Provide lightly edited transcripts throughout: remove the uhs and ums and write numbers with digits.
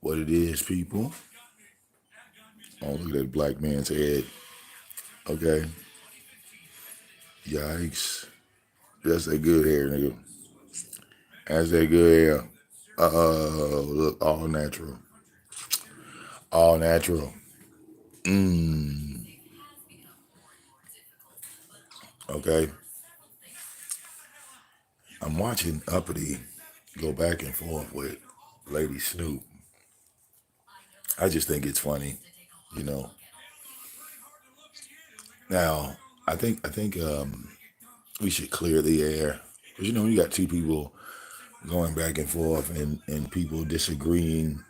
what it is, people. Oh, look at that black man's head. Okay. Yikes. That's that good hair, nigga. That's that good hair. Look, all natural. All natural. Mmm. Okay. I'm watching Uppity go back and forth with Lady Snoop. I just think it's funny, you know. Now, I think we should clear the air. Because you know, you got two people going back and forth and people disagreeing,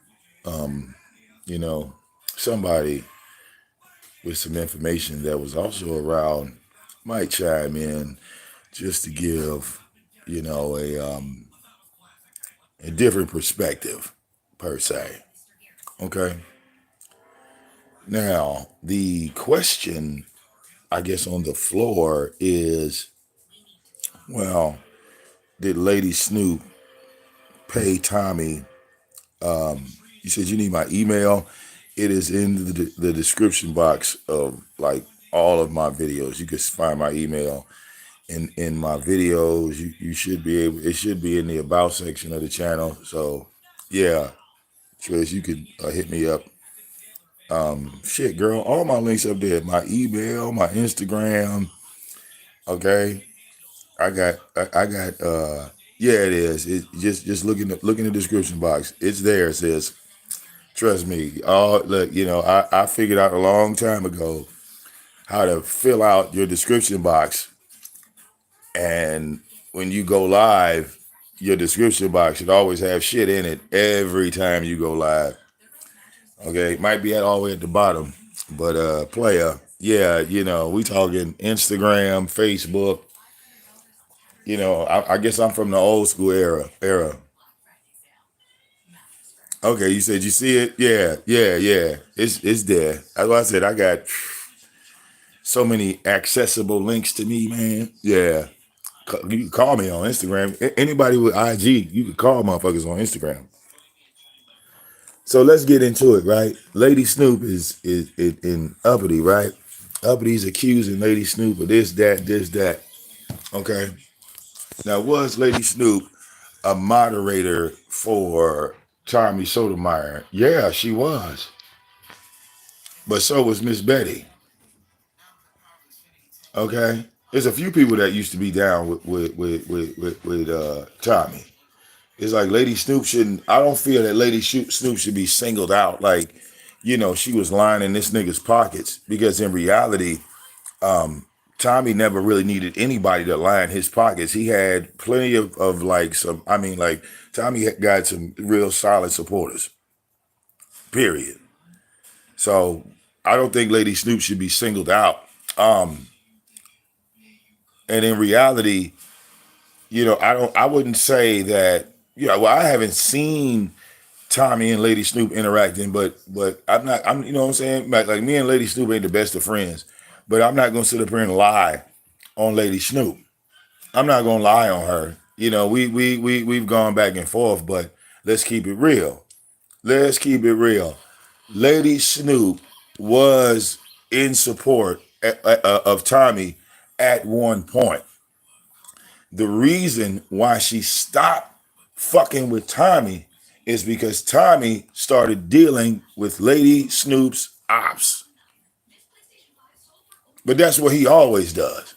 you know, somebody with some information that was also around might chime in just to give, you know, a different perspective per se. Okay. Now, the question, I guess, on the floor is, well, did Lady Snoop pay Tommy? You said you need my email. It is in the description box of like all of my videos. You can find my email in my videos. You should be able. It should be in the about section of the channel. So yeah, Trish, you could hit me up. Shit, girl, all my links up there. My email, my Instagram. Okay, I got. Yeah, it is. It just look in the description box. It's there. It says, trust me. Oh, look, you know, I figured out a long time ago how to fill out your description box, and when you go live, your description box should always have shit in it every time you go live. Okay, it might be at all the way at the bottom, but player, yeah, you know, we talking Instagram, Facebook. You know, I guess I'm from the old school era. Okay, you said you see it? Yeah, yeah, yeah. It's there. That's why I said I got so many accessible links to me, man. Yeah. You can call me on Instagram. Anybody with IG, you can call motherfuckers on Instagram. So let's get into it, right? Lady Snoop is in Uppity, right? Uppity's accusing Lady Snoop of this, that, this, that. Okay. Now, was Lady Snoop a moderator for Tommy Sotomayor? Yeah, she was. But so was Miss Betty. Okay. There's a few people that used to be down with Tommy. It's like Lady Snoop shouldn't. I don't feel that Lady Snoop should be singled out. Like, you know, she was lining this nigga's pockets because in reality, Tommy never really needed anybody to line his pockets. He had plenty of like some. I mean, like Tommy had got some real solid supporters. Period. So I don't think Lady Snoop should be singled out. Um, and in reality, you know, I wouldn't say that. You know, well, I haven't seen Tommy and Lady Snoop interacting, but I'm you know what I'm saying? Like me and Lady Snoop ain't the best of friends. But I'm not gonna sit up here and lie on Lady Snoop. I'm not gonna lie on her. You know, we've gone back and forth, but let's keep it real. Let's keep it real. Lady Snoop was in support of Tommy at one point. The reason why she stopped fucking with Tommy is because Tommy started dealing with Lady Snoop's ops. But that's what he always does.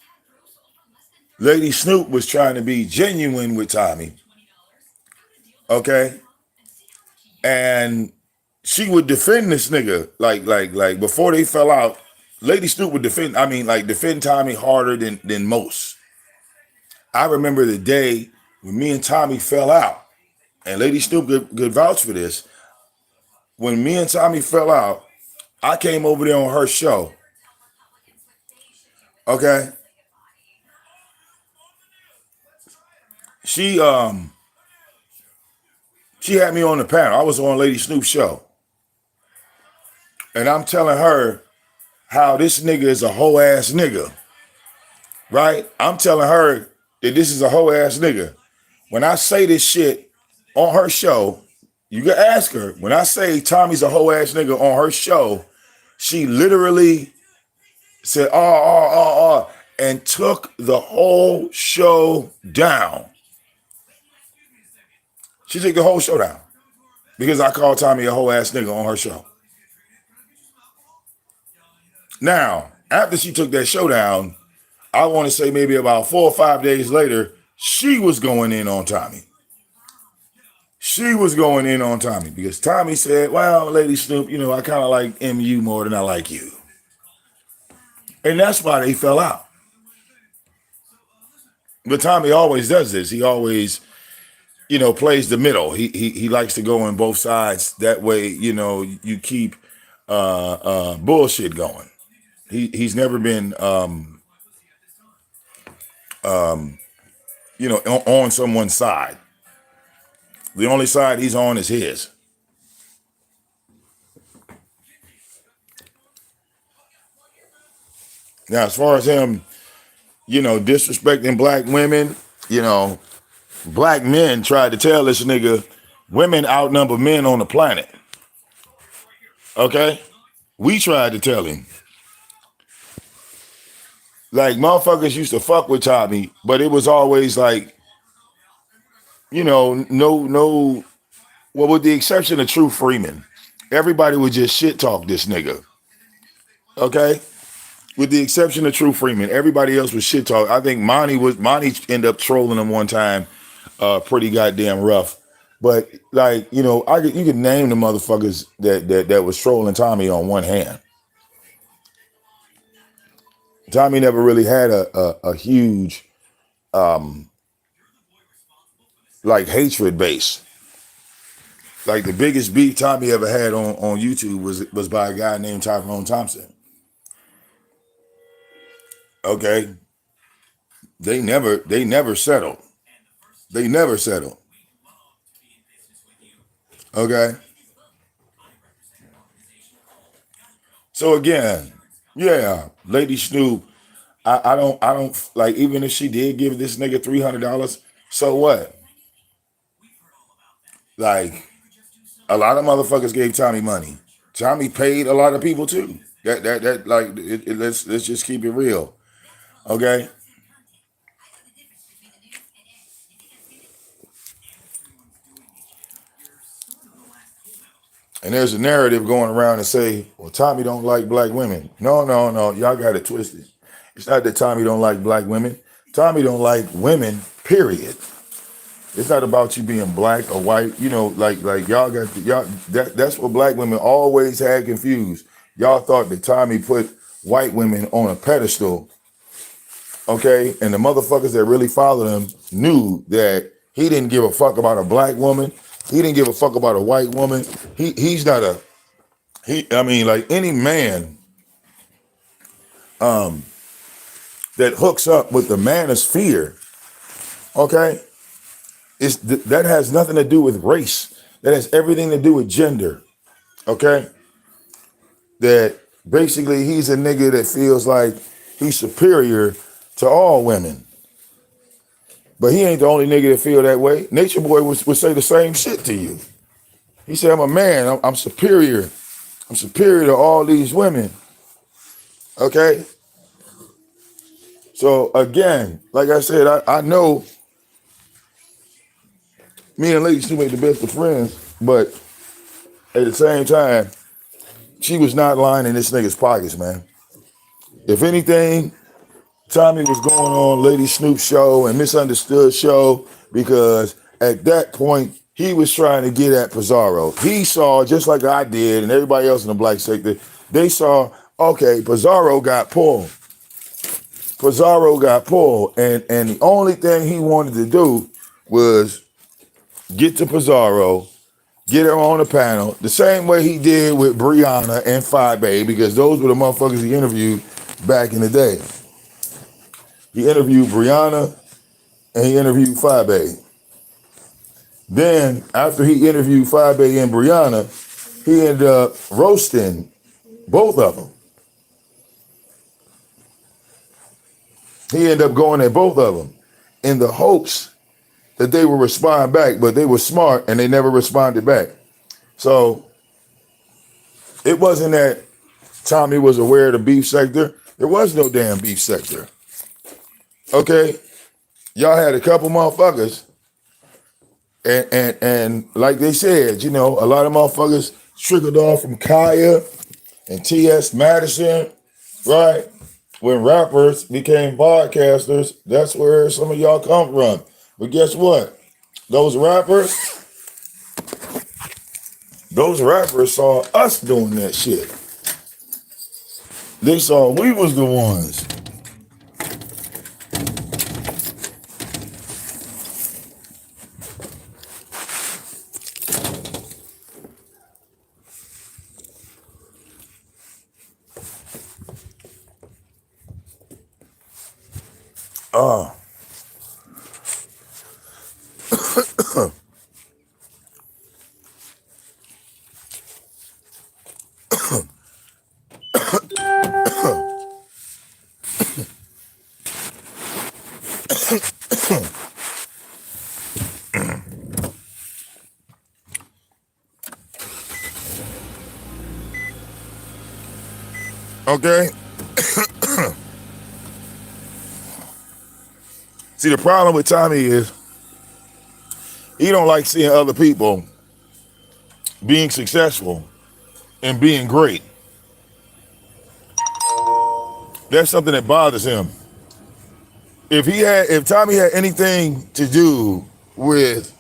Lady Snoop was trying to be genuine with Tommy, okay? And she would defend this nigga like before they fell out. Lady Snoop would defend. I mean, like defend Tommy harder than most. I remember the day when me and Tommy fell out, and Lady Snoop could vouch for this. When me and Tommy fell out, I came over there on her show. Okay, she she had me on the panel. I was on Lady Snoop's show, and I'm telling her how this nigga is a hoe ass nigga. Right? I'm telling her that this is a hoe ass nigga. When I say this shit on her show, You can ask her. When I say Tommy's a hoe ass nigga on her show, she literally said, and took the whole show down. She took the whole show down because I called Tommy a hoe ass nigga on her show. Now, after she took that show down, I want to say maybe about 4 or 5 days later, she was going in on Tommy. She was going in on Tommy because Tommy said, well, Lady Snoop, you know, I kind of like MU more than I like you. And that's why they fell out. But Tommy always does this. He always, you know, plays the middle. He likes to go on both sides. That way, you know, you keep bullshit going. He's never been, you know, on someone's side. The only side he's on is his. Now, as far as him, you know, disrespecting black women, you know, black men tried to tell this nigga women outnumber men on the planet. Okay? We tried to tell him. Like, motherfuckers used to fuck with Tommy, but it was always like, you know, no, well, with the exception of True Freeman, everybody would just shit talk this nigga. Okay? With the exception of True Freeman, everybody else was shit talk. I think Monty ended up trolling him one time, pretty goddamn rough. But like, you know, you could name the motherfuckers that was trolling Tommy on one hand. Tommy never really had a huge like hatred base. Like the biggest beef Tommy ever had on YouTube was by a guy named Tyrone Thompson. Okay. They never settled. They never settled. Okay. So again, yeah, Lady Snoop, I don't like, even if she did give this nigga $300, so what? Like, a lot of motherfuckers gave Tommy money. Tommy paid a lot of people too. That like, let's just keep it real. Okay. And there's a narrative going around and say, well, Tommy don't like black women. No. Y'all got it twisted. It's not that Tommy don't like black women. Tommy don't like women, period. It's not about you being black or white. You know, like y'all got that's what black women always had confused. Y'all thought that Tommy put white women on a pedestal. Okay, and the motherfuckers that really followed him knew that he didn't give a fuck about a black woman. He didn't give a fuck about a white woman. He's not I mean, like any man that hooks up with the manosphere, okay, that has nothing to do with race. That has everything to do with gender. Okay? That basically he's a nigga that feels like he's superior to all women. But he ain't the only nigga that feel that way. Nature Boy would say the same shit to you. He said, I'm a man. I'm superior. I'm superior to all these women. Okay? So again, like I said, I know me and Lady Snoop ain't the best of friends, but at the same time, she was not lying in this nigga's pockets, man. If anything, Tommy was going on Lady Snoop's show and Misunderstood show because at that point, he was trying to get at Pizarro. He saw, just like I did and everybody else in the black sector, they saw, okay, Pizarro got pulled. Pizarro got pulled. And the only thing he wanted to do was get to Pizarro, get her on the panel, the same way he did with Brianna and Fabe, because those were the motherfuckers he interviewed back in the day. He interviewed Brianna and he interviewed Fabe. Then, after he interviewed Fabe and Brianna, he ended up roasting both of them. He ended up going at both of them in the hopes that they would respond back, but they were smart and they never responded back. So it wasn't that Tommy was aware of the beef sector. There was no damn beef sector. Okay, y'all had a couple motherfuckers, and like they said, you know, a lot of motherfuckers trickled off from Kaya and T.S. Madison, right? When rappers became podcasters, that's where some of y'all come from. But guess what? Those rappers saw us doing that shit. They saw we was the ones. Uh, okay? See, the problem with Tommy is he don't like seeing other people being successful and being great. That's something that bothers him. If Tommy had anything to do with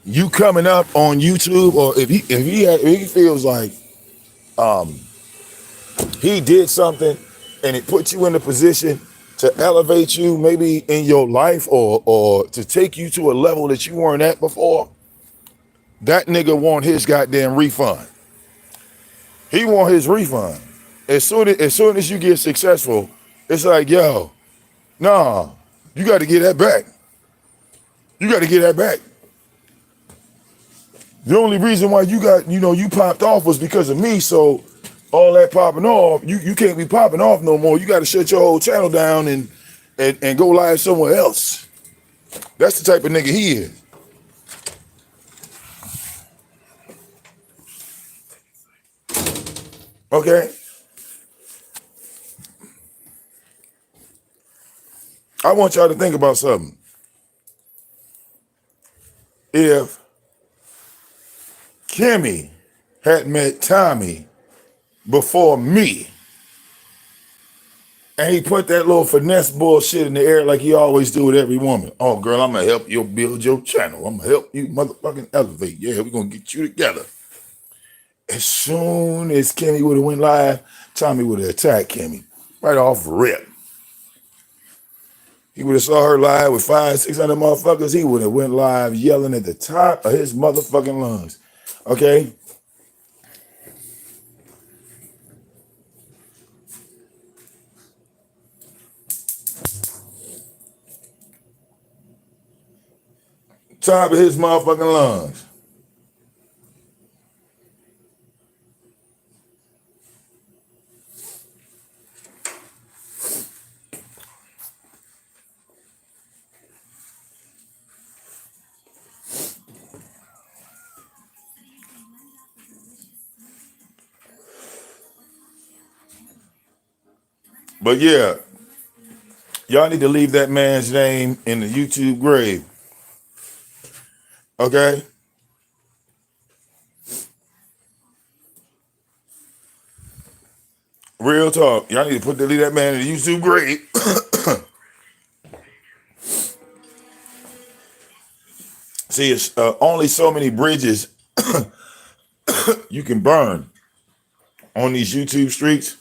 you coming up on YouTube, or if he feels like he did something and it put you in a position to elevate you maybe in your life, or to take you to a level that you weren't at before, that nigga want his goddamn refund. He want his refund. As soon as you get successful, it's like, yo, nah, you got to get that back. You got to get that back. The only reason why you popped off was because of me. So all that popping off, you can't be popping off no more. You got to shut your whole channel down and go live somewhere else. That's the type of nigga he is. Okay? I want y'all to think about something. If Kimmy had met Tommy before me, and he put that little finesse bullshit in the air like he always do with every woman. Oh, girl, I'm going to help you build your channel. I'm going to help you motherfucking elevate. Yeah, we're going to get you together. As soon as Kimmy would have went live, Tommy would have attacked Kimmy right off rip. He would have saw her live with 500-600 motherfuckers. He would have went live yelling at the top of his motherfucking lungs. Okay? Top of his motherfucking lungs. But yeah, y'all need to leave that man's name in the YouTube grave. Okay? Real talk. Y'all need to leave that man in the YouTube grave. See, it's only so many bridges you can burn on these YouTube streets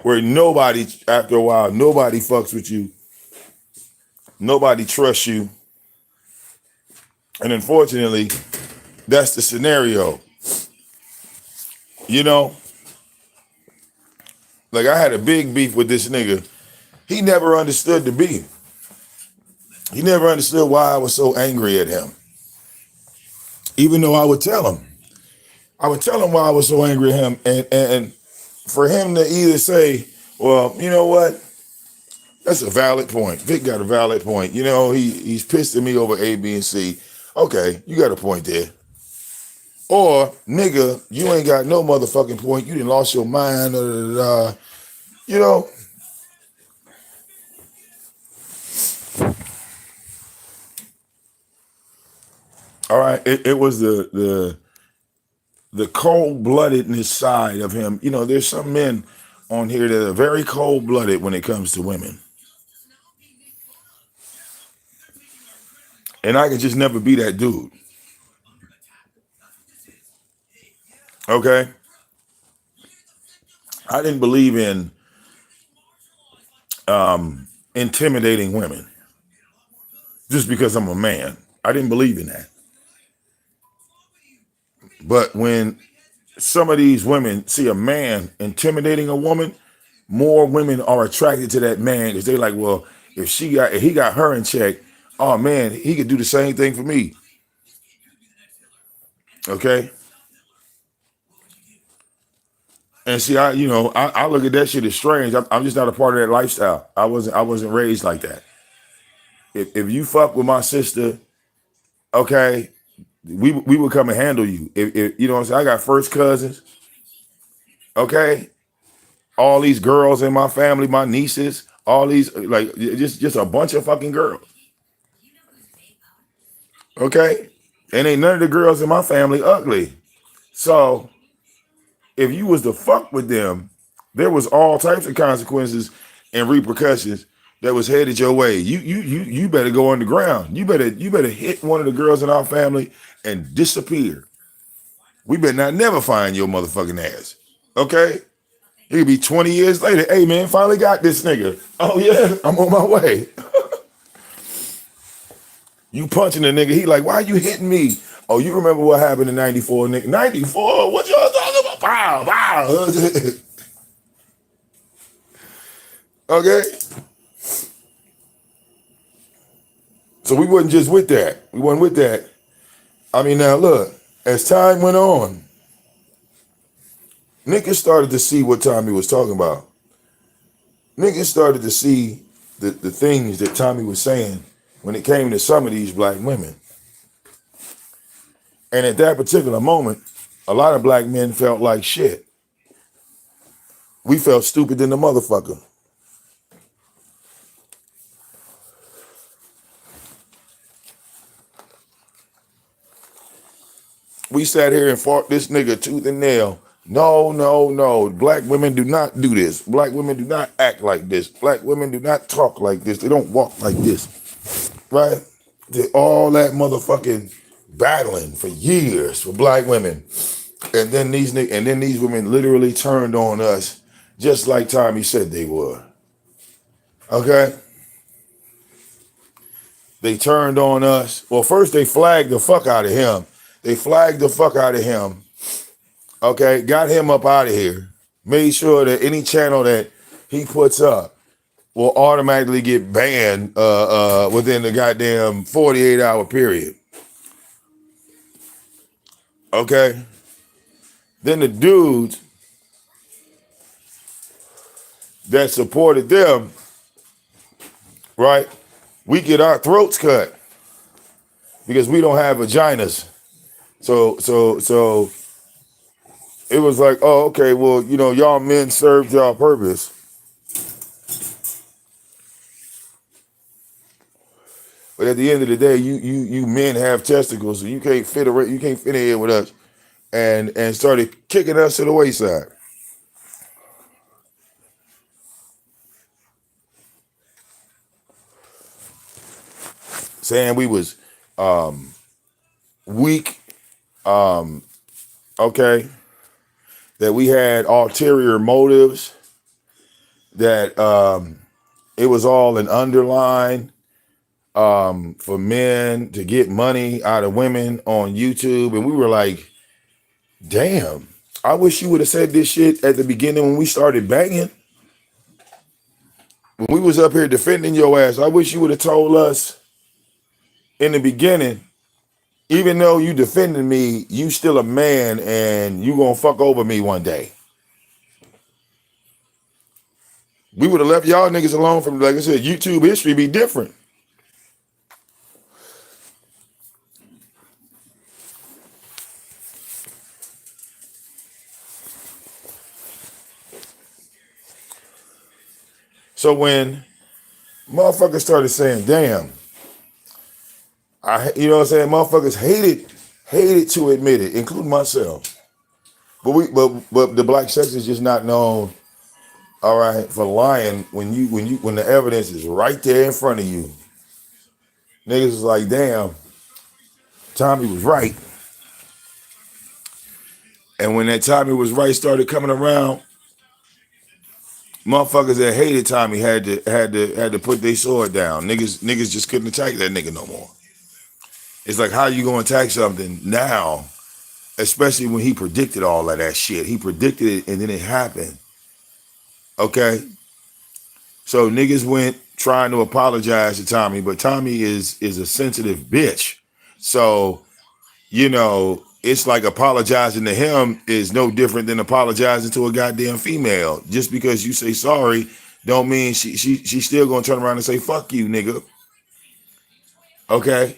where nobody, after a while, nobody fucks with you. Nobody trusts you. And unfortunately, that's the scenario. You know? Like, I had a big beef with this nigga. He never understood the beef. He never understood why I was so angry at him. Even though I would tell him. I would tell him why I was so angry at him. And for him to either say, well, you know what? That's a valid point. Vic got a valid point. You know, he's pissed at me over A, B, and C. Okay, you got a point there. Or, nigga, you ain't got no motherfucking point. You done lost your mind. You know, all right. It was the cold bloodedness side of him. You know, there's some men on here that are very cold blooded when it comes to women, and I could just never be that dude. Okay, I didn't believe in intimidating women just because I'm a man. I didn't believe in that. But when some of these women see a man intimidating a woman, more women are attracted to that man because they're like, well, if he got her in check, oh man, he could do the same thing for me. Okay. And see, I look at that shit as strange. I'm just not a part of that lifestyle. I wasn't raised like that. If you fuck with my sister, okay, we would come and handle you. If you know what I'm saying, I got first cousins, okay, all these girls in my family, my nieces, all these like just a bunch of fucking girls, okay, and ain't none of the girls in my family ugly. So if you was to fuck with them, there was all types of consequences and repercussions that was headed your way. You better go underground. You better hit one of the girls in our family and disappear. We better not never find your motherfucking ass. Okay? It could be 20 years later. Hey man, finally got this nigga. Oh yeah, I'm on my way. You punching the nigga. He like, why you hitting me? Oh, you remember what happened in 94, nigga? 94? What y'all talking about? Pow, pow. Okay? So we wasn't just with that. We wasn't with that. I mean, now look, as time went on, niggas started to see what Tommy was talking about. Niggas started to see the things that Tommy was saying when it came to some of these black women. And at that particular moment, a lot of black men felt like shit. We felt stupid than the motherfucker. We sat here and fought this nigga tooth and nail. No, no, no. Black women do not do this. Black women do not act like this. Black women do not talk like this. They don't walk like this. Right? All that motherfucking battling for years for black women. And then these women literally turned on us just like Tommy said they would. Okay? They turned on us. Well, first they flagged the fuck out of him. They flagged the fuck out of him. Okay? Got him up out of here. Made sure that any channel that he puts up will automatically get banned within the goddamn 48-hour period. Okay? Then the dudes that supported them, right? We get our throats cut because we don't have vaginas. So it was like, oh, okay, well, y'all men served y'all purpose. But at the end of the day, you men have testicles, so you can't fit in here with us, and started kicking us to the wayside. Saying we was weak, okay, that we had ulterior motives, that it was all an underline for men to get money out of women on YouTube. And we were like, damn, I wish you would have said this shit at the beginning when we started banging. When we was up here defending your ass, I wish you would have told us in the beginning, even though you defended me, you still a man and you gonna fuck over me one day. We would have left y'all niggas alone from, like I said, YouTube history be different. So when motherfuckers started saying, damn, you know what I'm saying? Motherfuckers hated to admit it, including myself. But the black sex is just not known, all right, for lying when the evidence is right there in front of you. Niggas is like, damn, Tommy was right. And when that Tommy was right started coming around, motherfuckers that hated Tommy had to put their sword down. Niggas just couldn't attack that nigga no more. It's like, how you gonna attack something now, especially when he predicted all of that shit. He predicted it and then it happened. Okay? So niggas went trying to apologize to Tommy, but Tommy is a sensitive bitch. So, it's like apologizing to him is no different than apologizing to a goddamn female. Just because you say sorry don't mean she's still gonna turn around and say fuck you, nigga. Okay?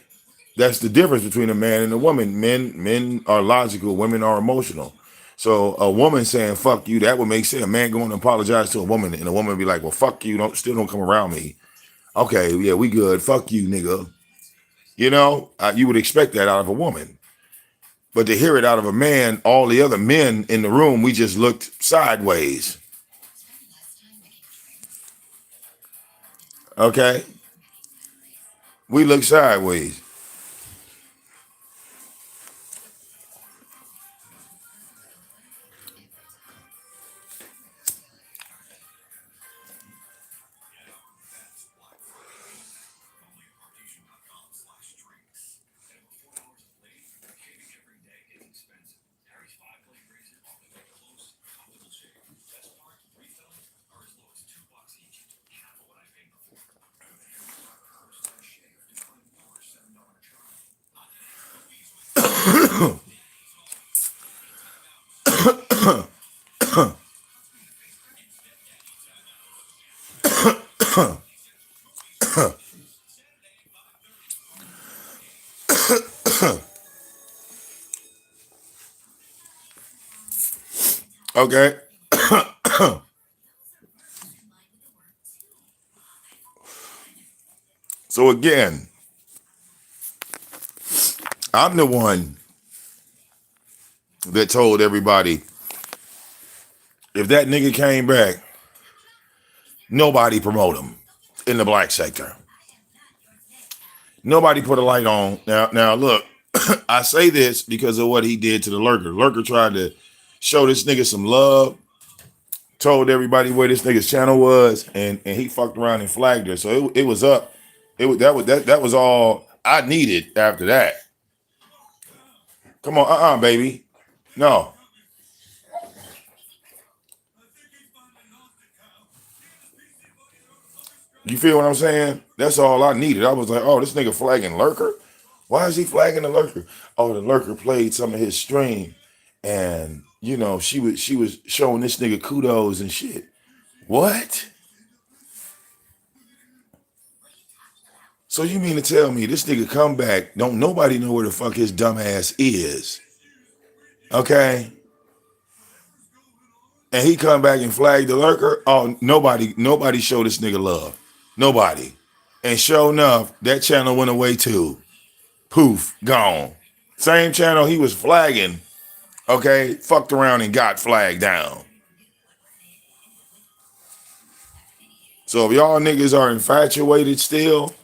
That's the difference between a man and a woman. Men are logical, women are emotional. So a woman saying fuck you, that would make sense. A man going to apologize to a woman and a woman be like, well, fuck you, don't come around me. Okay, yeah, we good. Fuck you, nigga. You would expect that out of a woman. But to hear it out of a man, all the other men in the room, we just looked sideways. Okay? We looked sideways. Okay? So again, I'm the one that told everybody, if that nigga came back, nobody promote him in the black sector. Nobody put a light on. Now look, I say this because of what he did to the lurker. Lurker tried to show this nigga some love, told everybody where this nigga's channel was, and he fucked around and flagged her. So it was up. That was all I needed after that. Come on, baby. No. You feel what I'm saying? That's all I needed. I was like, oh, this nigga flagging lurker? Why is he flagging the lurker? Oh, the lurker played some of his stream, and she was showing this nigga kudos and shit. What? So you mean to tell me this nigga come back, don't nobody know where the fuck his dumb ass is? Okay? And he come back and flag the lurker? Oh, nobody show this nigga love. Nobody. And sure enough, that channel went away too. Poof, gone. Same channel he was flagging, okay, fucked around and got flagged down. So if y'all niggas are infatuated still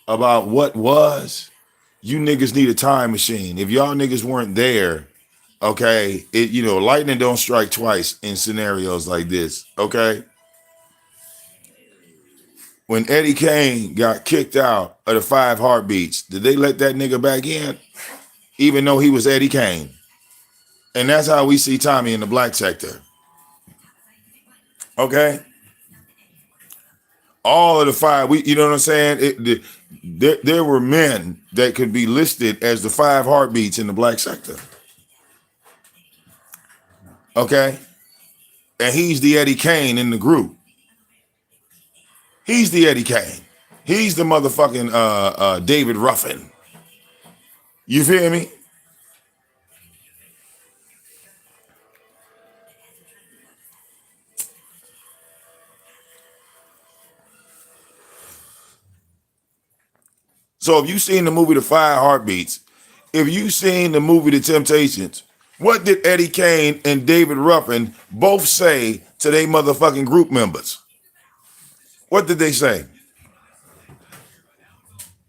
about what was, you niggas need a time machine. If y'all niggas weren't there, okay, lightning don't strike twice in scenarios like this, okay? When Eddie Kane got kicked out of the 5 Heartbeats, did they let that nigga back in? Even though he was Eddie Kane. And that's how we see Tommy in the black sector. Okay? All of the 5, you know what I'm saying? There were men that could be listed as the 5 Heartbeats in the black sector. Okay? And he's the Eddie Kane in the group. He's the Eddie Kane. He's the motherfucking David Ruffin. You feel me? So if you seen the movie The Five Heartbeats, if you seen the movie The Temptations, what did Eddie Kane and David Ruffin both say to their motherfucking group members? What did they say?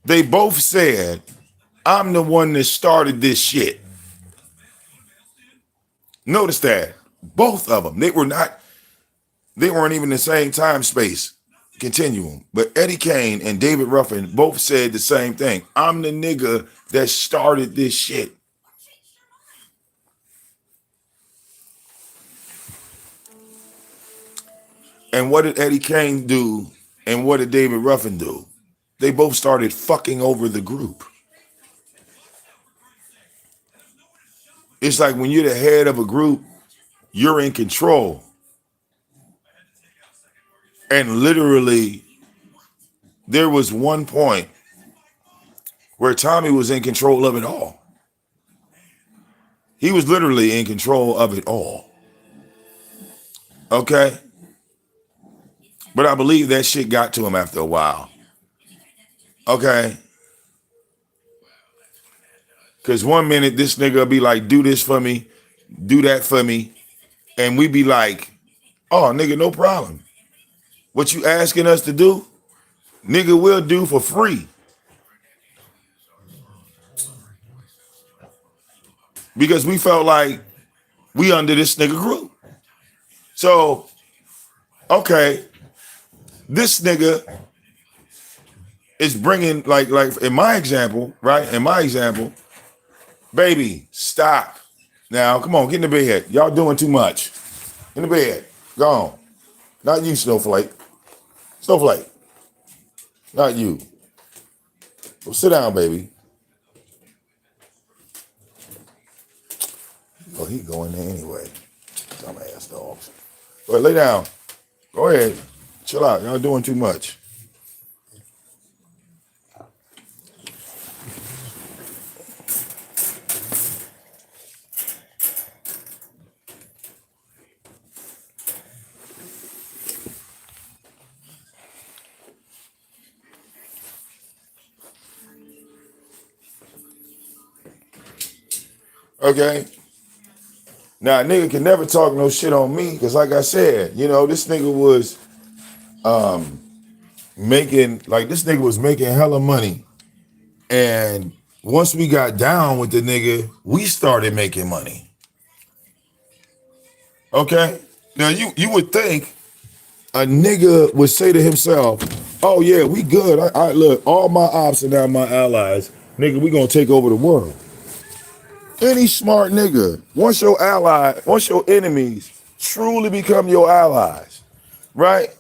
They both said, I'm the one that started this shit. Notice that. Both of them. They weren't even in the same time space continuum. But Eddie Kane and David Ruffin both said the same thing. I'm the nigga that started this shit. And what did Eddie Kane do? And what did David Ruffin do? They both started fucking over the group. It's like when you're the head of a group, you're in control. And literally, there was one point where Tommy was in control of it all. He was literally in control of it all. Okay? But I believe that shit got to him after a while. Okay? Because one minute, this nigga will be like, do this for me, do that for me. And we be like, oh, nigga, no problem. What you asking us to do, nigga, we'll do for free. Because we felt like we under this nigga group. So, okay, this nigga is bringing, like in my example, right? In my example, baby, stop. Now, come on, get in the bed. Y'all doing too much. In the bed. Go on. Not you, Snowflake. Snowflake. Not you. Well, sit down, baby. Oh, he going there anyway. Dumbass dogs. But lay down. Go ahead. Chill out. Y'all doing too much. Okay? Now, a nigga can never talk no shit on me because, like I said, you know, this nigga was making hella money. And once we got down with the nigga, we started making money. Okay? Now, you would think a nigga would say to himself, oh, yeah, we good. I look, all my ops are now my allies. Nigga, we gonna take over the world. Any smart nigga, once your enemies truly become your allies, right?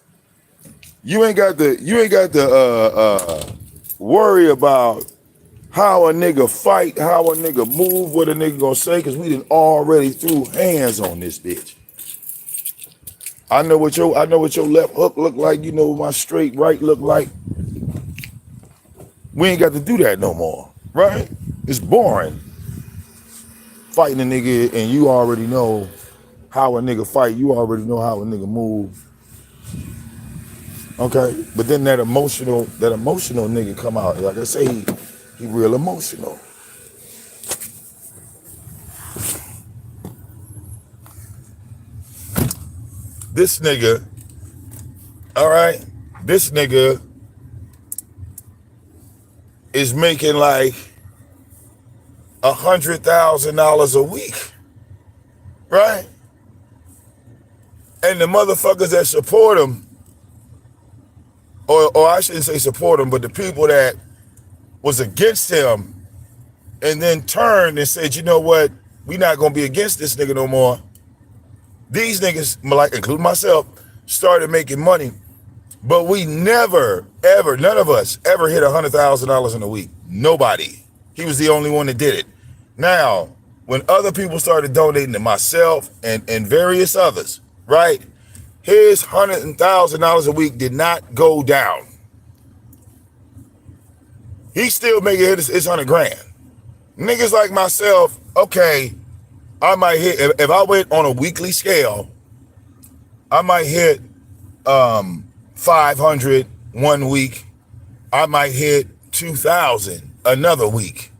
You ain't got to worry about how a nigga fight, how a nigga move, what a nigga gonna say, because we done already threw hands on this bitch. I know what your left hook look like, you know what my straight right look like. We ain't got to do that no more, right? It's boring. Fighting a nigga and you already know how a nigga fight, you already know how a nigga move. Okay? But then that emotional nigga come out. Like I say, he real emotional. This nigga, all right, this nigga is making like $100,000 a week, right? And the motherfuckers that support him, or I shouldn't say support him, but the people that was against him and then turned and said, you know what, we not gonna be against this nigga no more. These niggas, like including myself, started making money, but we never, ever, none of us ever hit $100,000 in a week. Nobody. He was the only one that did it. Now, when other people started donating to myself and various others, right? His $100,000 a week did not go down. He's still making his $100,000. Niggas like myself, okay, I might hit, if I went on a weekly scale, I might hit 500 one week. I might hit 2,000 another week.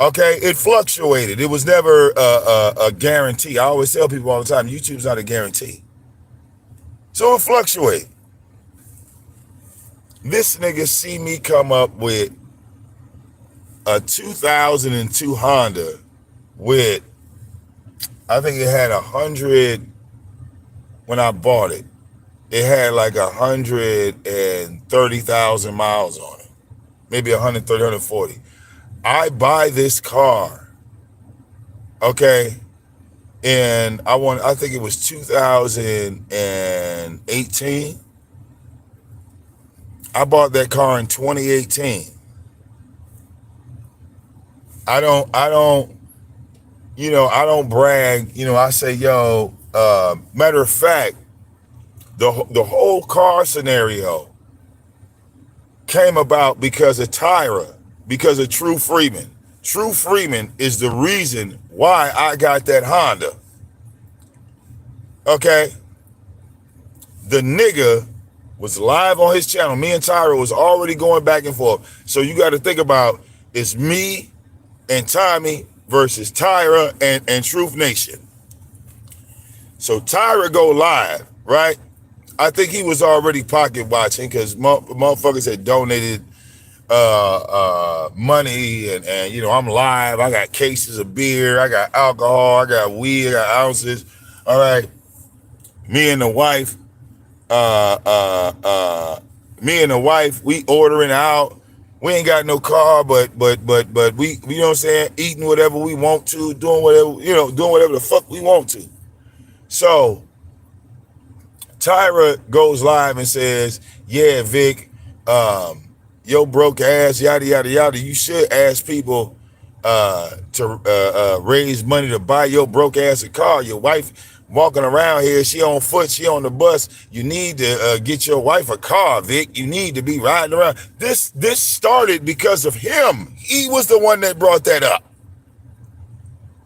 Okay, it fluctuated. It was never a guarantee. I always tell people all the time, YouTube's not a guarantee. So it fluctuated. This nigga see me come up with a 2002 Honda with, I think it had 100, when I bought it, it had like 130,000 miles on it. Maybe 130, 140. I buy this car, okay, and I think it was 2018. I bought that car in 2018. I don't, I don't brag. I say, yo, matter of fact, the whole car scenario came about because of Tyra, because of True Freeman. True Freeman is the reason why I got that Honda. Okay? The nigga was live on his channel. Me and Tyra was already going back and forth. So you got to think about, it's me and Tommy versus Tyra and Truth Nation. So Tyra go live, right? I think he was already pocket watching because motherfuckers had donated money and I'm live. I got cases of beer, I got alcohol, I got weed, I got ounces. All right. Me and the wife, we ordering out. We ain't got no car, but we, you know what I'm saying, eating whatever we want to, doing whatever the fuck we want to. So Tyra goes live and says, yeah, Vic, yo broke ass, yada, yada, yada. You should ask people to raise money to buy your broke ass a car. Your wife walking around here, she on foot, she on the bus. You need to get your wife a car, Vic. You need to be riding around. This started because of him. He was the one that brought that up.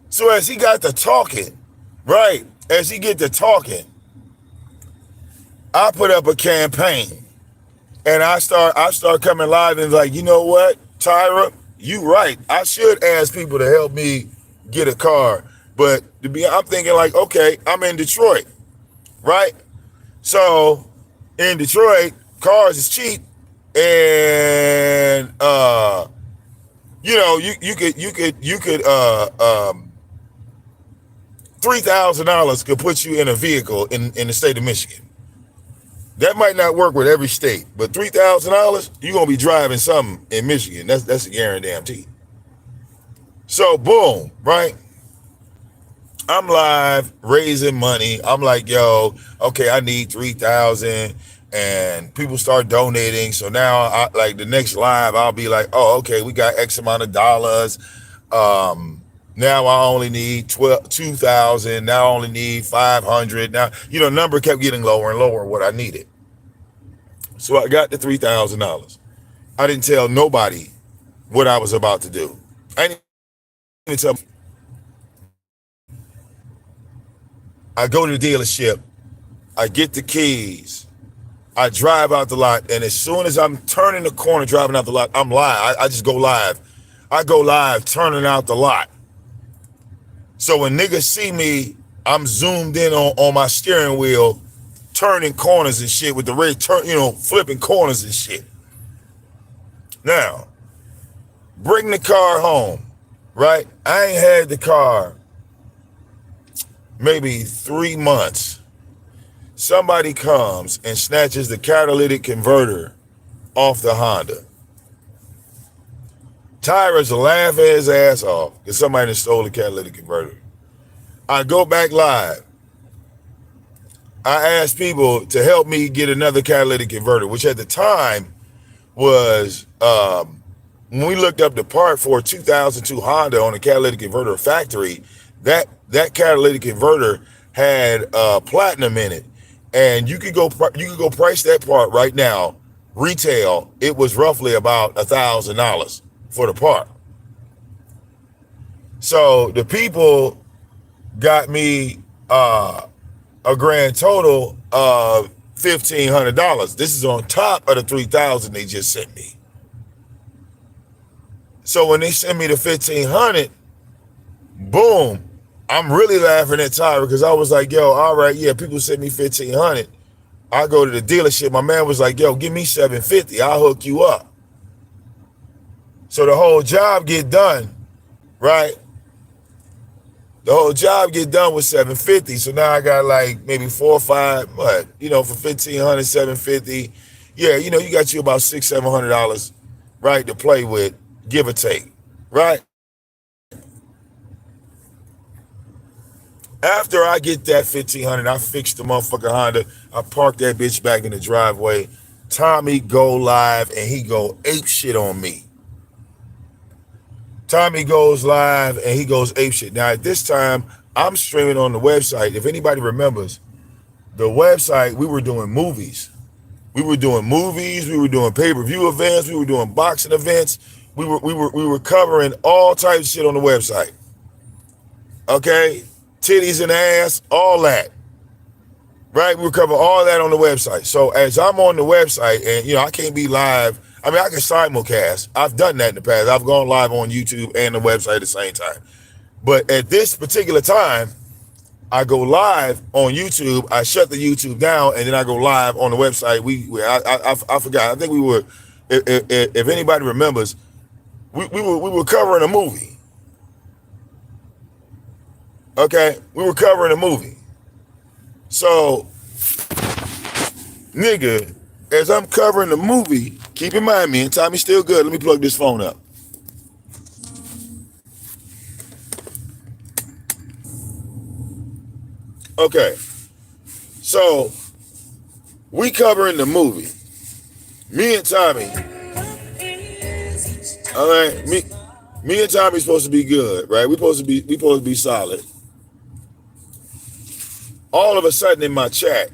So as he got to talking, right, as he get to talking, I put up a campaign and I start coming live and like, you know what, Tyra, you right. I should ask people to help me get a car. But I'm thinking like, okay, I'm in Detroit, right? So in Detroit, cars is cheap, and you could $3,000 could put you in a vehicle in the state of Michigan. That might not work with every state, but $3,000, you're gonna be driving something in Michigan. That's a guarantee. So boom, right? I'm live raising money. I'm like, yo, okay, I need 3,000, and people start donating. So now, like the next live, I'll be like, oh, okay, we got X amount of dollars. Now I only need 2,000. Now I only need 500. Now, number kept getting lower and lower what I needed. So I got the $3,000. I didn't tell nobody what I was about to do. I didn't tell. I go to the dealership, I get the keys, I drive out the lot, and as soon as I'm turning the corner, driving out the lot, I'm live. I just go live. I go live, turning out the lot. So when niggas see me, I'm zoomed in on my steering wheel, turning corners and shit with the red turn, flipping corners and shit. Now, bring the car home, right? I ain't had the car maybe 3 months. Somebody comes and snatches the catalytic converter off the Honda. Tyra's laughing his ass off because somebody stole the catalytic converter. I go back live. I asked people to help me get another catalytic converter, which at the time was, when we looked up the part for a 2002 Honda on a catalytic converter factory, that catalytic converter had platinum in it, and you could go price that part right now, retail. It was roughly about $1,000 for the part. So the people got me a grand total of $1,500. This is on top of the $3,000 they just sent me. So when they send me the 1,500, boom, I'm really laughing at Tyra because I was like, yo, all right, yeah, people send me 1,500. I go to the dealership. My man was like, yo, give me 750. I'll hook you up. So the whole job get done, right? The whole job get done with 750. So now I got like maybe 4 or 5, what? You know, for 1,500, 750. Yeah, you know, you got you about $600-700, right, to play with, give or take, right? After I get that 1,500, I fix the motherfucking Honda. I park that bitch back in the driveway. Tommy go live and he go ape shit on me. Tommy goes live and he goes ape shit. Now at this time, I'm streaming on the website. If anybody remembers, the website, we were doing movies. We were doing movies. We were doing pay-per-view events. We were doing boxing events. We were covering all types of shit on the website. Okay, titties and ass, all that. Right, we were covering all that on the website. So as I'm on the website, and you know, I can't be live. I mean, I can simulcast. I've done that in the past. I've gone live on YouTube and the website at the same time. But at this particular time, I go live on YouTube. I shut the YouTube down, and then I go live on the website. I forgot. I think we were. If anybody remembers, we were covering a movie. Okay, we were covering a movie. So, nigga, as I'm covering the movie, keep in mind, me and Tommy still good. Let me plug this phone up. Okay, so we covering the movie. Me and Tommy. All right, me and Tommy supposed to be good, right? We supposed to be solid. All of a sudden in my chat,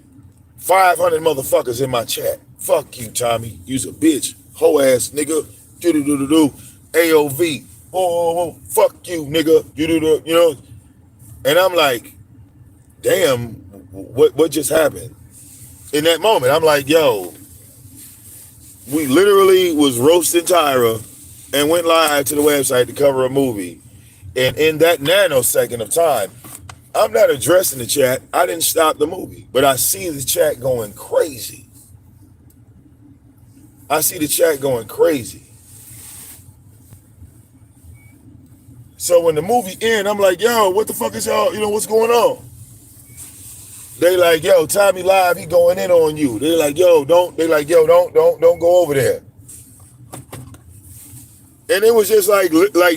500 motherfuckers in my chat. Fuck you, Tommy. You's a bitch. Hoe ass nigga. Do. AOV. Oh, fuck you, nigga. You know. And I'm like, damn, what just happened? In that moment, I'm like, yo, we literally was roasting Tyra and went live to the website to cover a movie. And in that nanosecond of time, I'm not addressing the chat. I didn't stop the movie, but I see the chat going crazy. So when the movie ends, I'm like, yo, what the fuck is y'all, you know, what's going on? They like, yo, Tommy live, he going in on you. They like, yo, don't go over there. And it was just like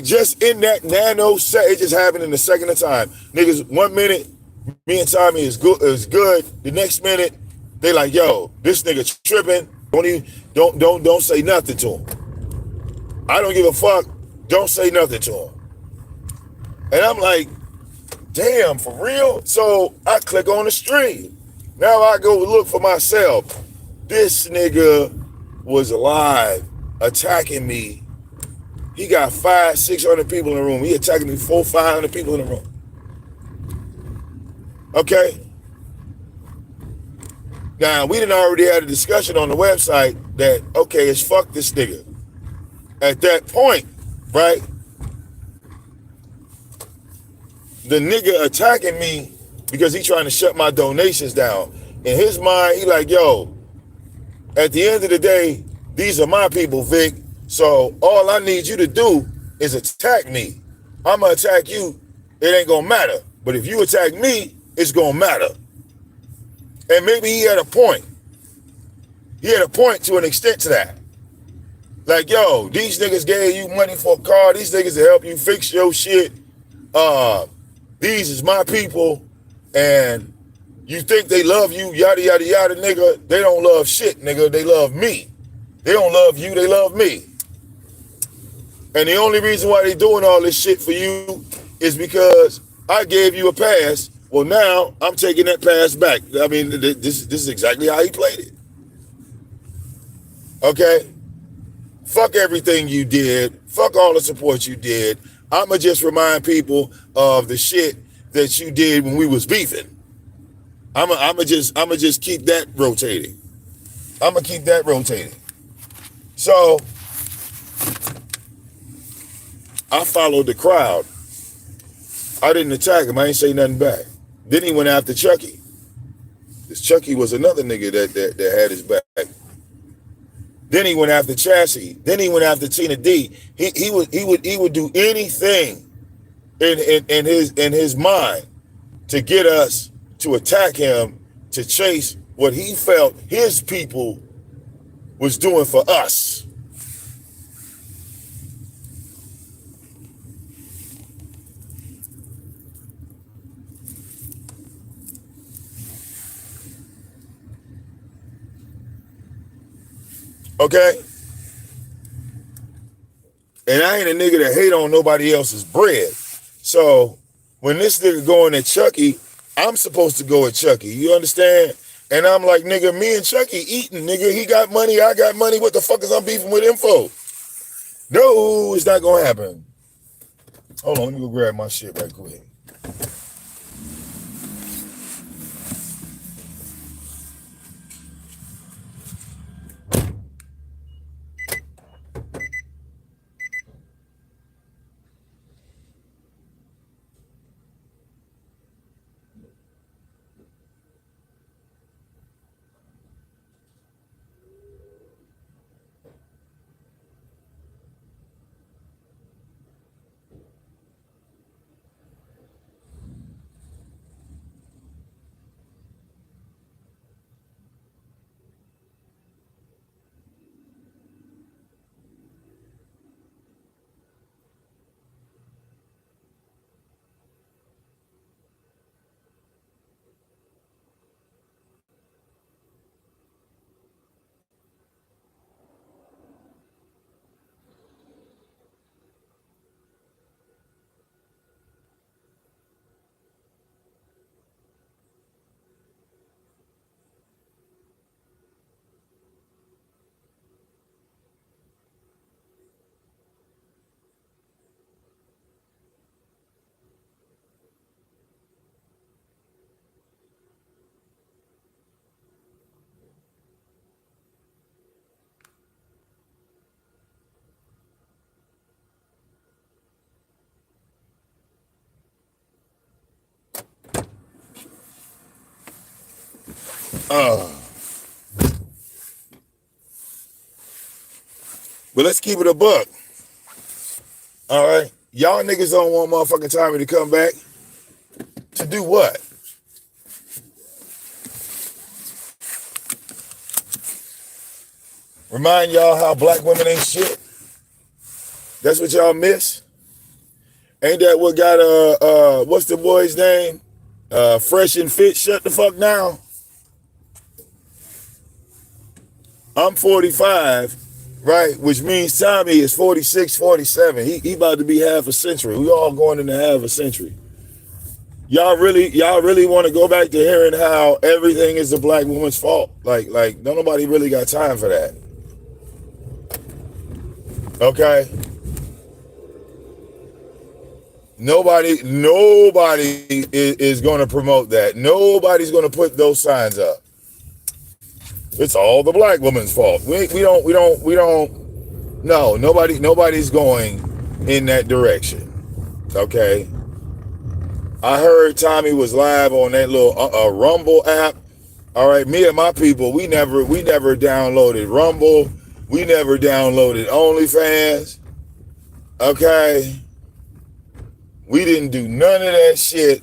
just in that nano set, it just happened in a second of time. Niggas, 1 minute, me and Tommy is good. The next minute, they like, yo, this nigga tripping. Don't say nothing to him. I don't give a fuck. Don't say nothing to him. And I'm like, damn, for real? So I click on the stream. Now I go look for myself. This nigga was live attacking me. He got 500-600 people in the room. He attacking me 400-500 people in the room. Okay? Now, we done already had a discussion on the website that, okay, it's fuck this nigga. At that point, right? The nigga attacking me because he trying to shut my donations down. In his mind, he like, yo, at the end of the day, these are my people, Vic. So all I need you to do is attack me. I'm gonna attack you. It ain't gonna matter. But if you attack me, it's gonna matter. And maybe he had a point. He had a point to an extent to that. Like, yo, these niggas gave you money for a car. These niggas to help you fix your shit. These is my people. And you think they love you, yada, yada, yada, nigga. They don't love shit, nigga. They love me. They don't love you. They love me. And the only reason why they doing all this shit for you is because I gave you a pass. Well, now I'm taking that pass back. I mean, this is exactly how he played it. Okay? Fuck everything you did. Fuck all the support you did. I'ma just remind people of the shit that you did when we was beefing. I'ma just keep that rotating. I'ma keep that rotating. So I followed the crowd. I didn't attack him. I ain't say nothing back. Then he went after Chucky. This Chucky was another nigga that had his back. Then he went after Chassie. Then he went after Tina D. He would do anything in his mind to get us to attack him, to chase what he felt his people was doing for us. Okay? And I ain't a nigga that hate on nobody else's bread. So when this nigga going at Chucky, I'm supposed to go at Chucky. You understand? And I'm like, nigga, me and Chucky eating, nigga. He got money, I got money. What the fuck is I'm beefing with him for? No, it's not gonna happen. Hold on, let me go grab my shit right quick. But let's keep it a buck. All right? Y'all niggas don't want motherfucking Tommy to come back. To do what? Remind y'all how black women ain't shit. That's what y'all miss. Ain't that what got what's the boy's name? Fresh and Fit. Shut the fuck down. I'm 45, right? Which means Tommy is 46, 47. He about to be half a century. We all going into half a century. Y'all really want to go back to hearing how everything is the black woman's fault? Like, don't nobody really got time for that. Okay? Nobody is going to promote that. Nobody's going to put those signs up. It's all the black woman's fault. We don't. No, nobody's going in that direction. Okay. I heard Tommy was live on that little Rumble app. All right, me and my people, we never downloaded Rumble. We never downloaded OnlyFans. Okay. We didn't do none of that shit.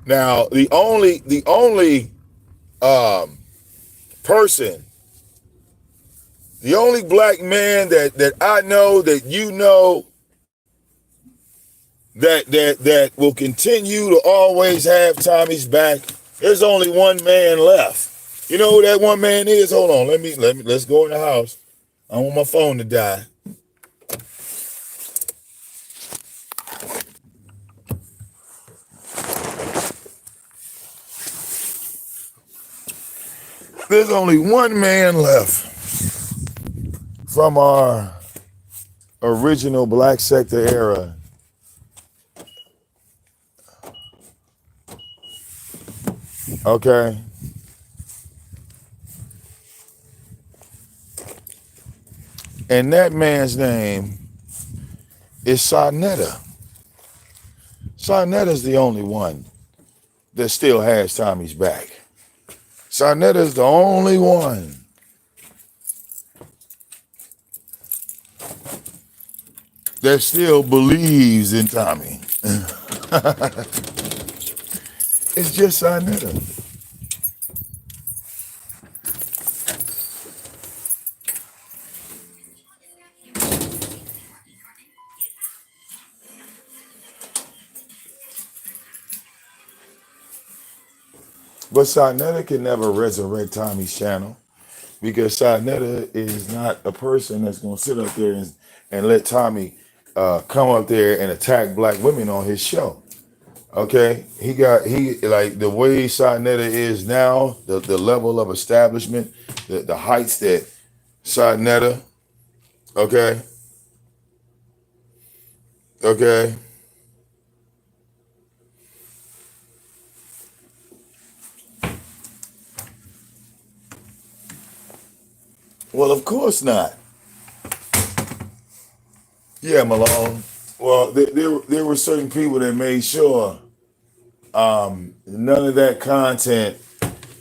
Now, the only person, the only black man that I know, that you know, that will continue to always have Tommy's back, there's only one man left. You know who that one man is? Hold on, let's go in the house. I don't want my phone to die. There's only one man left from our original Black Sector era. Okay. And that man's name is Sarnetta. Sarnetta's the only one that still has Tommy's back. Sarnetta's the only one that still believes in Tommy. It's just Sarnetta. But Sarnetta can never resurrect Tommy's channel because Sarnetta is not a person that's going to sit up there and let Tommy come up there and attack black women on his show. Okay, he like the way Sarnetta is now, the level of establishment, the heights that Sarnetta, okay, okay. Well, of course not. Yeah, Malone. Well, there were certain people that made sure none of that content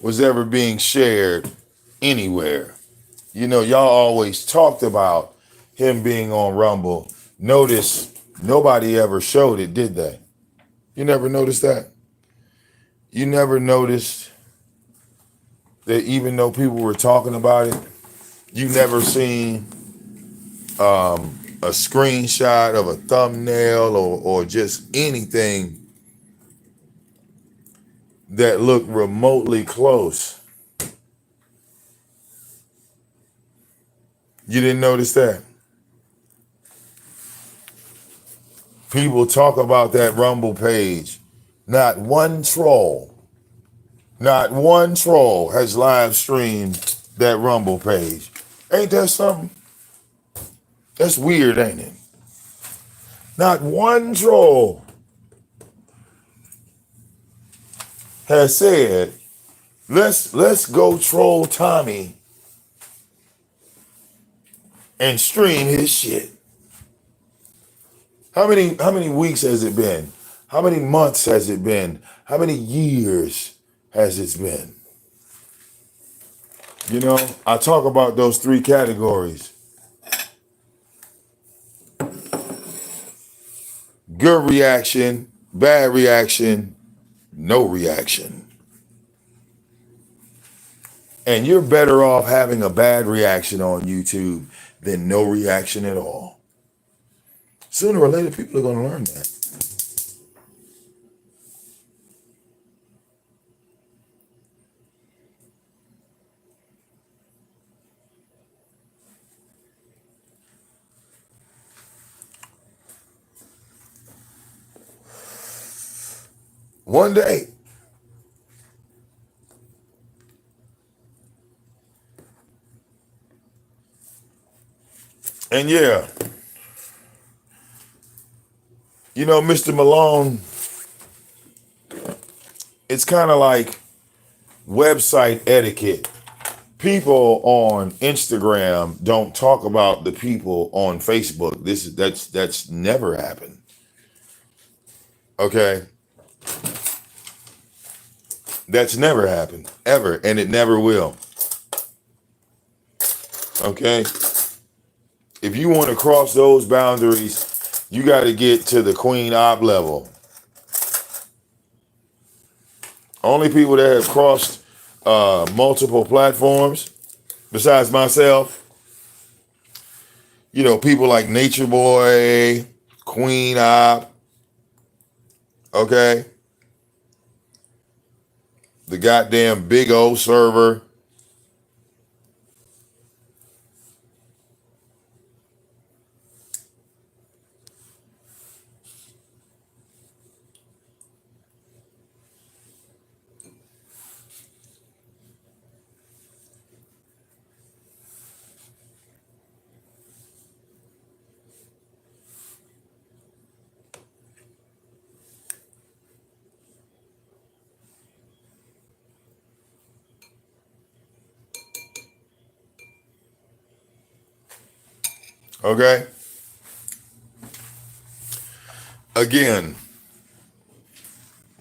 was ever being shared anywhere. You know, y'all always talked about him being on Rumble. Notice nobody ever showed it, did they? You never noticed that? You never noticed that even though people were talking about it, you never seen a screenshot of a thumbnail or just anything that looked remotely close. You didn't notice that? People talk about that Rumble page. Not one troll has live streamed that Rumble page. Ain't that something? That's weird, ain't it? Not one troll has said, let's go troll Tommy and stream his shit. How many weeks has it been? How many months has it been? How many years has it been? You know, I talk about those three categories. Good reaction, bad reaction, no reaction. And you're better off having a bad reaction on YouTube than no reaction at all. Sooner or later, people are going to learn that. One day. And yeah, you know, Mr. Malone, it's kind of like website etiquette. People on Instagram don't talk about the people on Facebook. That's never happened. Okay? That's never happened ever, and it never will. Okay? If you want to cross those boundaries, you got to get to the Queen Op level. Only people that have crossed multiple platforms, besides myself, you know, people like Nature Boy, Queen Op, okay? The goddamn Big O server. Okay? Again,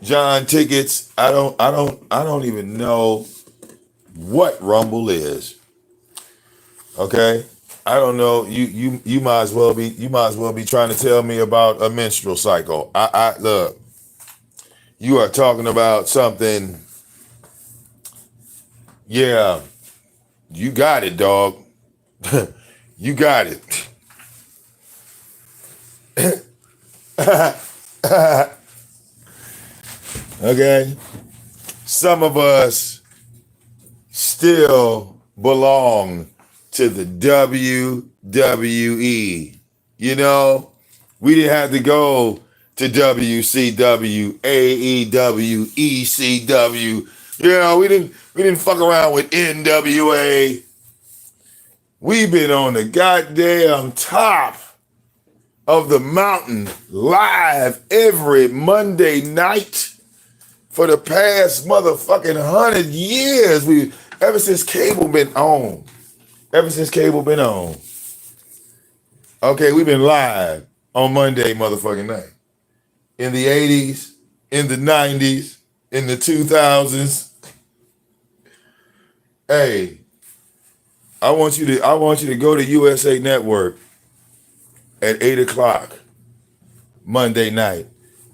John tickets, I don't even know what Rumble is. Okay? I don't know. You might as well be trying to tell me about a menstrual cycle. I look, you are talking about something. Yeah, you got it, dog. You got it. Okay? Some of us still belong to the WWE. You know, we didn't have to go to WCW, AEW, ECW. You know, we didn't fuck around with NWA. We've been on the goddamn top of the mountain live every Monday night for the past motherfucking 100 years. Ever since cable been on. Ever since cable been on. Okay, we've been live on Monday motherfucking night. In the 80s, in the 90s, in the 2000s. Hey, I want you to go to USA Network at 8 o'clock Monday night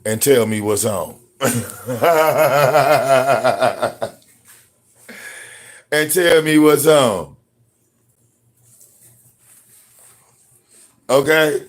and tell me what's on. And tell me what's on. Okay?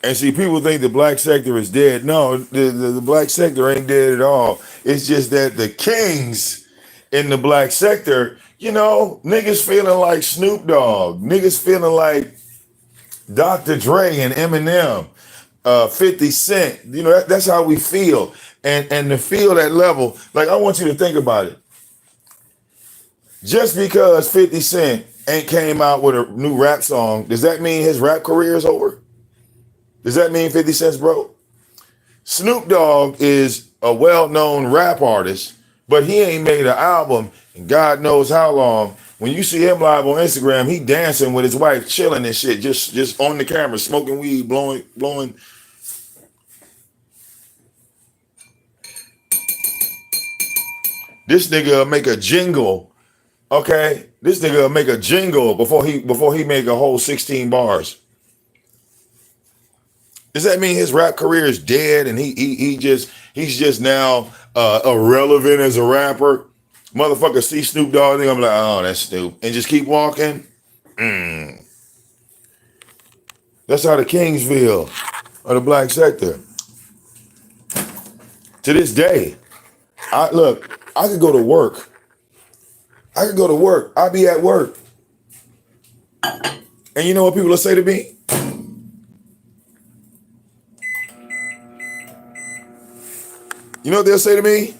And see, people think the black sector is dead. No, the black sector ain't dead at all. It's just that the kings in the black sector, you know, niggas feeling like Snoop Dogg, niggas feeling like Dr. Dre and Eminem, 50 Cent. You know, that's how we feel. And to feel that level, like I want you to think about it. Just because 50 Cent ain't came out with a new rap song, does that mean his rap career is over? Does that mean 50 Cent's broke? Snoop Dogg is a well-known rap artist, but he ain't made an album in God knows how long. When you see him live on Instagram, he dancing with his wife, chilling and shit, just on the camera, smoking weed, blowing. This nigga make a jingle, okay? This nigga make a jingle before he make a whole 16 bars. Does that mean his rap career is dead and he's just now irrelevant as a rapper? Motherfucker see Snoop Dogg, I'm like, oh, that's Snoop, and just keep walking. That's how the kings feel, or the black sector. To this day, I could go to work. I'll be at work, and you know what people will say to me? You know what they'll say to me?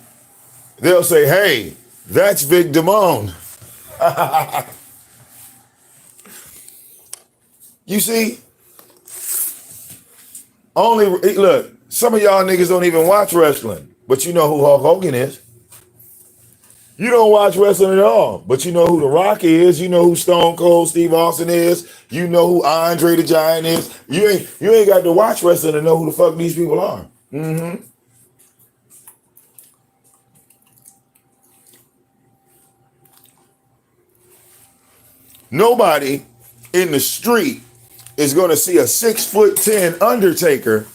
They'll say, hey, that's VicDamoane. You see? Look, some of y'all niggas don't even watch wrestling, but you know who Hulk Hogan is. You don't watch wrestling at all, but you know who The Rock is. You know who Stone Cold Steve Austin is. You know who Andre the Giant is. You ain't got to watch wrestling to know who the fuck these people are. Mm-hmm. Nobody in the street is going to see a 6'10" Undertaker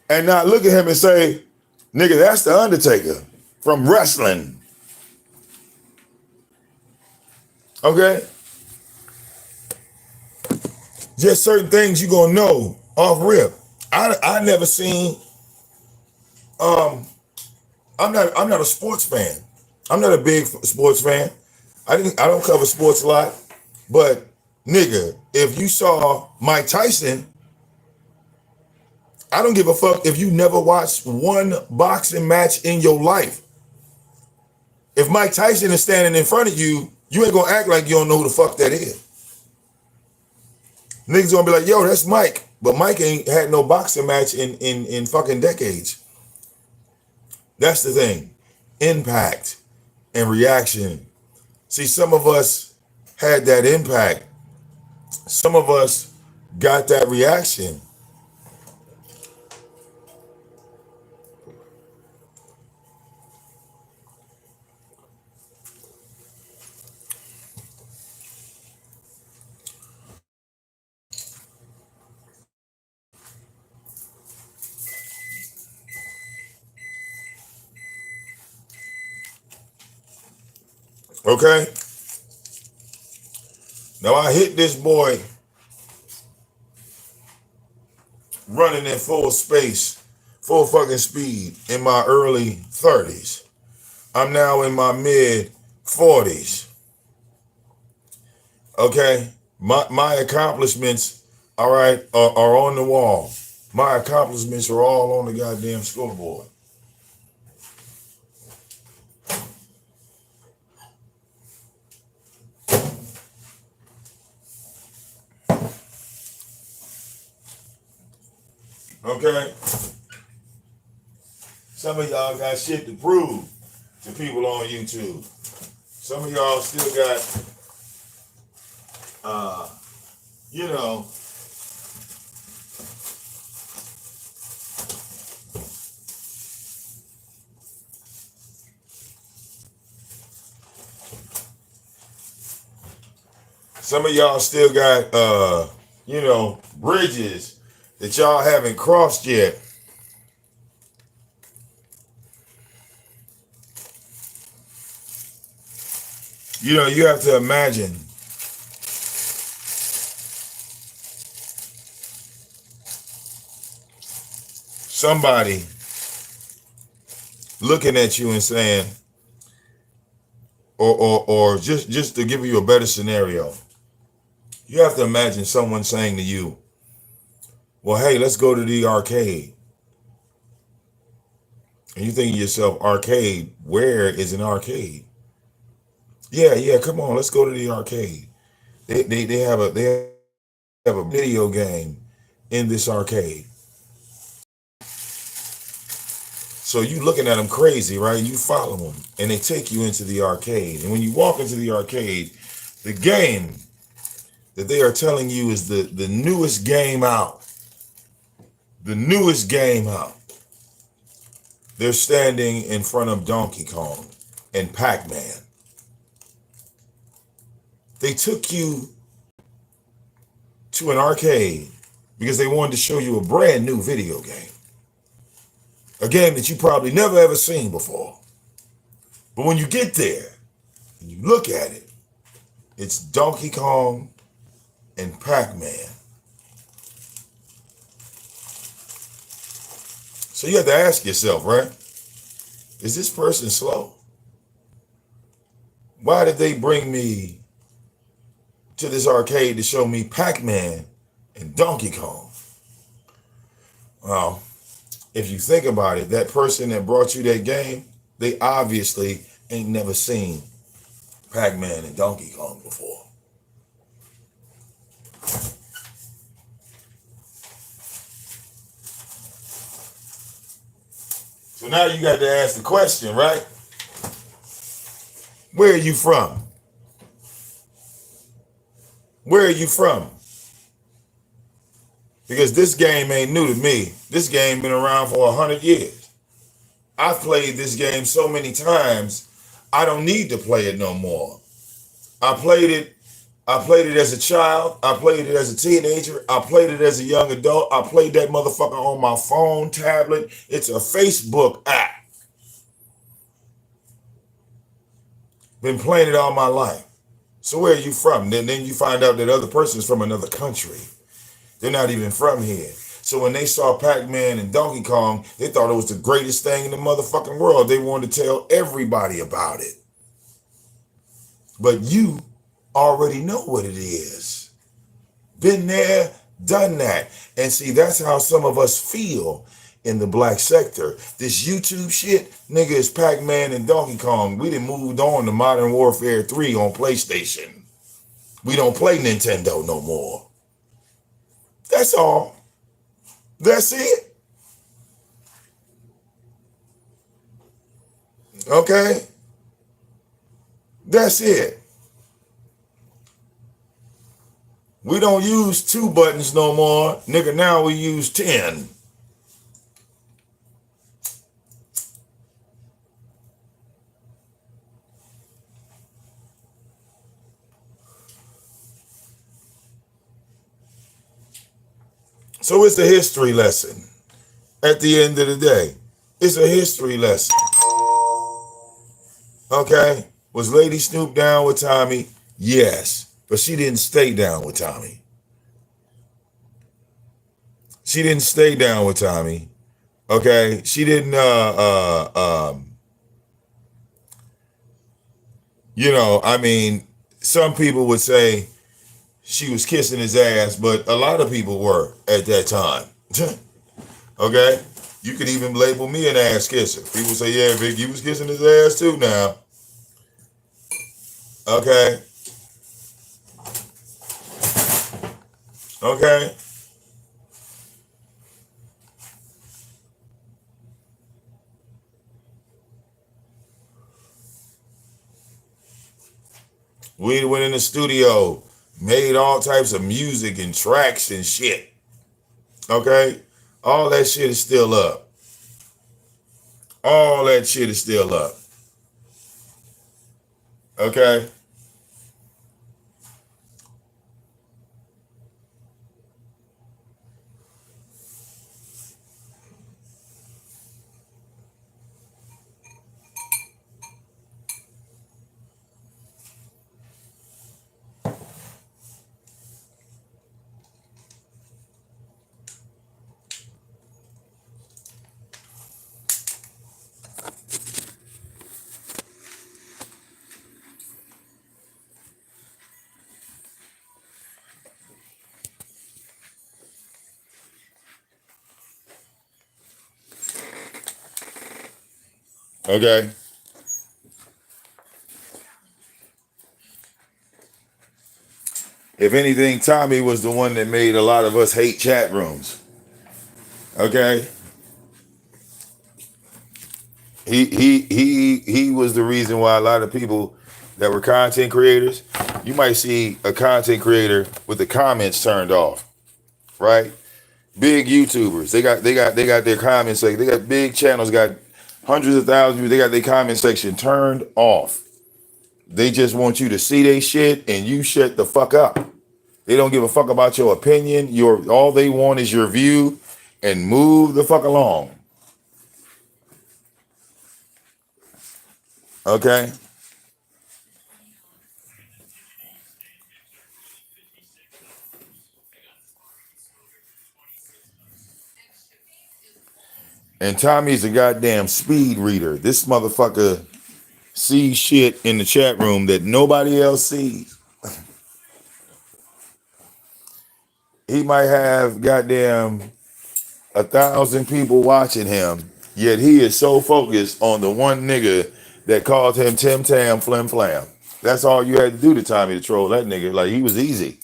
and not look at him and say, nigga, that's the Undertaker from wrestling. Okay? Just certain things you going to know off rip. I never seen, I'm not a sports fan. I'm not a big sports fan. I don't cover sports a lot. But nigga, if you saw Mike Tyson, I don't give a fuck if you never watched one boxing match in your life. If Mike Tyson is standing in front of you, you ain't gonna act like you don't know who the fuck that is. Niggas gonna be like, yo, that's Mike. But Mike ain't had no boxing match in fucking decades. That's the thing. Impact and reaction. See, some of us had that impact. Some of us got that reaction. Okay? Now I hit this boy running at full space, full fucking speed in my early 30s. I'm now in my mid 40s. Okay? My accomplishments, all right, are on the wall. My accomplishments are all on the goddamn scoreboard. Okay? Some of y'all got shit to prove to people on YouTube. Some of y'all still got, you know, some of y'all still got, you know, bridges that y'all haven't crossed yet. You know, you have to imagine somebody looking at you and saying, or just to give you a better scenario, you have to imagine someone saying to you, well, hey, let's go to the arcade. And you think to yourself, arcade, where is an arcade? Yeah, come on, let's go to the arcade. They have a video game in this arcade. So you looking at them crazy, right? You follow them, and they take you into the arcade. And when you walk into the arcade, the game that they are telling you is the newest game out. The newest game out. They're standing in front of Donkey Kong and Pac-Man. They took you to an arcade because they wanted to show you a brand new video game. A game that you probably never ever seen before. But when you get there and you look at it, it's Donkey Kong and Pac-Man. So you have to ask yourself, right? Is this person slow? Why did they bring me to this arcade to show me Pac-Man and Donkey Kong? Well, if you think about it, that person that brought you that game, they obviously ain't never seen Pac-Man and Donkey Kong before. So now you got to ask the question, right? Where are you from? Where are you from? Because this game ain't new to me. This game been around for 100 years. I've played this game so many times, I don't need to play it no more. I played it as a child. I played it as a teenager. I played it as a young adult. I played that motherfucker on my phone, tablet. It's a Facebook app. Been playing it all my life. So where are you from? Then you find out that other person's from another country. They're not even from here. So when they saw Pac-Man and Donkey Kong, they thought it was the greatest thing in the motherfucking world. They wanted to tell everybody about it. But you already know what it is. Been there, done that. And see, that's how some of us feel in the black sector. This YouTube shit, nigga, is Pac-Man and Donkey Kong. We done moved on to Modern Warfare 3 on PlayStation. We don't play Nintendo no more. That's all. That's it. Okay? That's it. We don't use 2 buttons no more. Nigga, now we use 10. So it's a history lesson. At the end of the day, it's a history lesson. Okay? Was Lady Snoop down with Tommy? Yes. But she didn't stay down with Tommy. She didn't stay down with Tommy. Okay? She didn't I mean, some people would say she was kissing his ass, but a lot of people were at that time. Okay? You could even label me an ass kisser. People say, yeah, Vic, you was kissing his ass too now. Okay? Okay? We went in the studio, made all types of music and tracks and shit. Okay? All that shit is still up. All that shit is still up. Okay? Okay? If anything, Tommy was the one that made a lot of us hate chat rooms. Okay? He was the reason why a lot of people that were content creators, you might see a content creator with the comments turned off, right? Big YouTubers, they got their comment section. They got big channels, got hundreds of thousands. They got their comment section turned off. They just want you to see their shit and you shut the fuck up. They don't give a fuck about your opinion. All they want is your view, and move the fuck along. Okay? And Tommy's a goddamn speed reader. This motherfucker sees shit in the chat room that nobody else sees. He might have goddamn 1,000 people watching him, yet he is so focused on the one nigga that called him Tim Tam Flim Flam. That's all you had to do to Tommy to troll that nigga. Like, he was easy.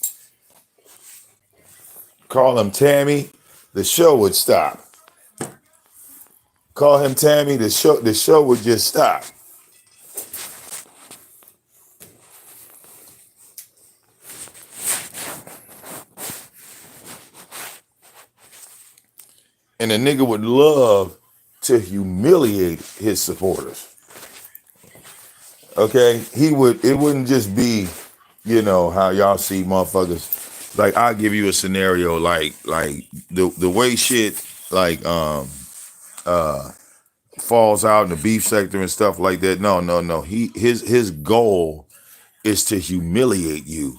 Call him Tammy, the show would stop. Call him Tammy, the show would just stop. And a nigga would love to humiliate his supporters. Okay? It wouldn't just be, how y'all see motherfuckers. Like, I'll give you a scenario like the way shit like falls out in the beef sector and stuff like that. No. His goal is to humiliate you.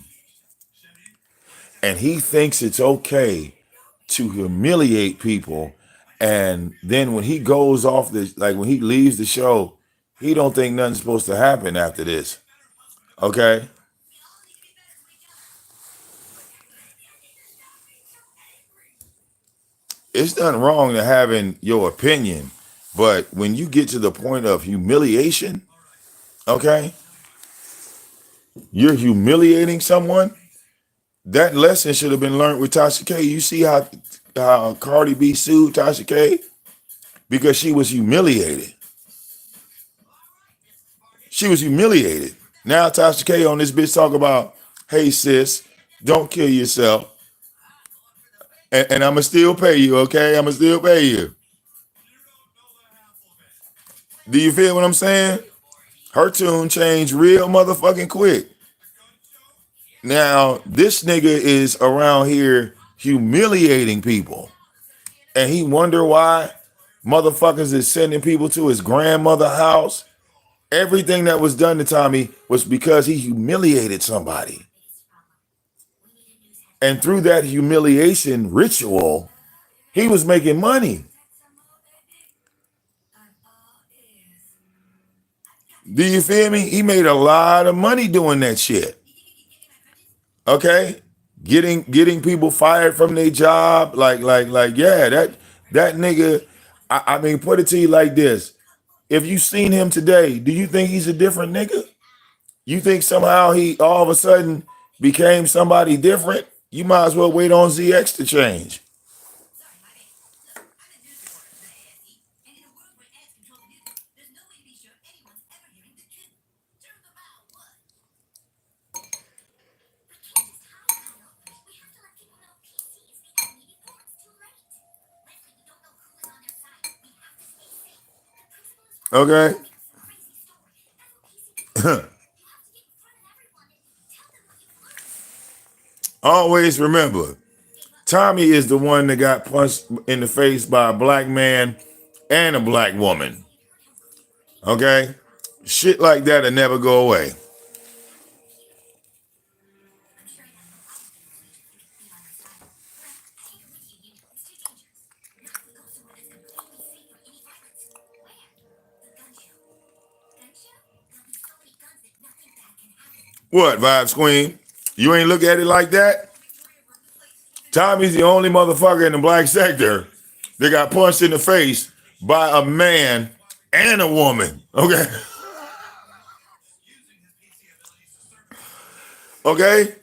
And he thinks it's okay to humiliate people. And then when he goes off when he leaves the show, he don't think nothing's supposed to happen after this. Okay? It's nothing wrong to having your opinion, but when you get to the point of humiliation, okay? You're humiliating someone. That lesson should have been learned with Tasha K. You see how Cardi B sued Tasha K because she was humiliated. She was humiliated. Now Tasha K on this bitch talk about, hey sis, don't kill yourself, and I'ma still pay you, okay? I'ma still pay you. Do you feel what I'm saying? Her tune changed real motherfucking quick. Now this nigga is around here humiliating people, and he wonder why motherfuckers is sending people to his grandmother house. Everything that was done to Tommy was because he humiliated somebody. And through that humiliation ritual, he was making money. Do you feel me? He made a lot of money doing that shit. Okay? Getting people fired from their job. Yeah, that nigga, I mean, put it to you like this. If you seen him today, do you think he's a different nigga? You think somehow he all of a sudden became somebody different? You might as well wait on ZX to change. Okay? Always remember, Tommy is the one that got punched in the face by a black man and a black woman. Okay? Shit like that'll never go away. What, Vibes Queen? You ain't look at it like that? Tommy's the only motherfucker in the black sector that got punched in the face by a man and a woman. Okay? Okay?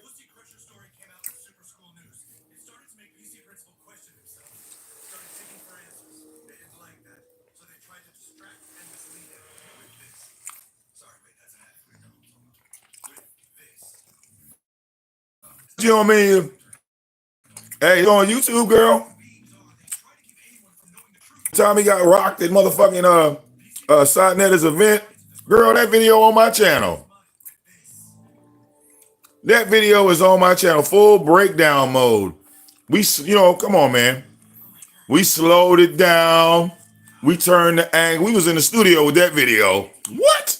You know what I mean? Hey, it's on YouTube, girl. Tommy got rocked at motherfucking Side event. Girl, that video on my channel. That video is on my channel, full breakdown mode. Come on, man. We slowed it down. We turned the angle. We was in the studio with that video. What?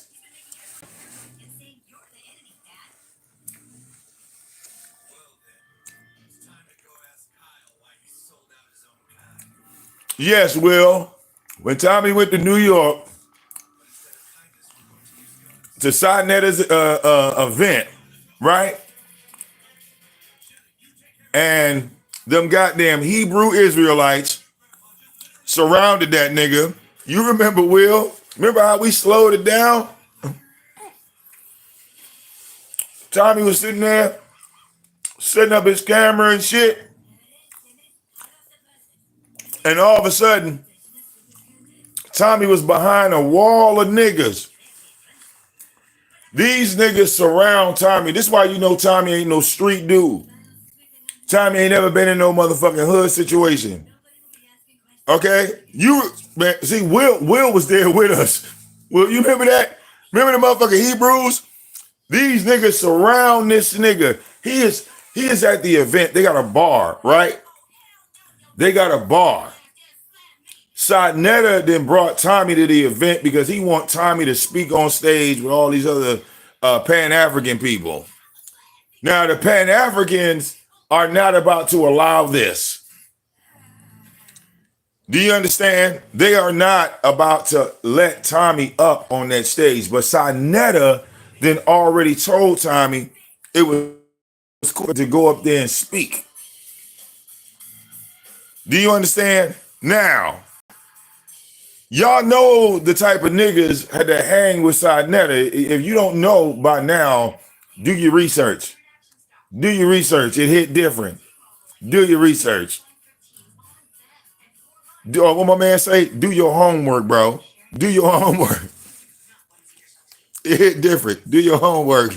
Yes, Will. When Tommy went to New York to Side event, right? And them goddamn Hebrew Israelites surrounded that nigga. You remember, Will? Remember how we slowed it down? Tommy was sitting there, setting up his camera and shit. And all of a sudden, Tommy was behind a wall of niggas. These niggas surround Tommy. This is why you know Tommy ain't no street dude. Tommy ain't never been in no motherfucking hood situation. Okay? See, Will was there with us. Will you remember that? Remember the motherfucking Hebrews? These niggas surround this nigga. He is at the event. They got a bar, right? They got a bar. Sadnetta then brought Tommy to the event because he want Tommy to speak on stage with all these other Pan-African people. Now, the Pan-Africans are not about to allow this. Do you understand? They are not about to let Tommy up on that stage. But Sadnetta then already told Tommy it was cool to go up there and speak. Do you understand? Now, y'all know the type of niggas had to hang with Sadnetta. If you don't know by now, do your research. Do your research. It hit different. Do your research. What my man say? Do your homework, bro. Do your homework. It hit different. Do your homework.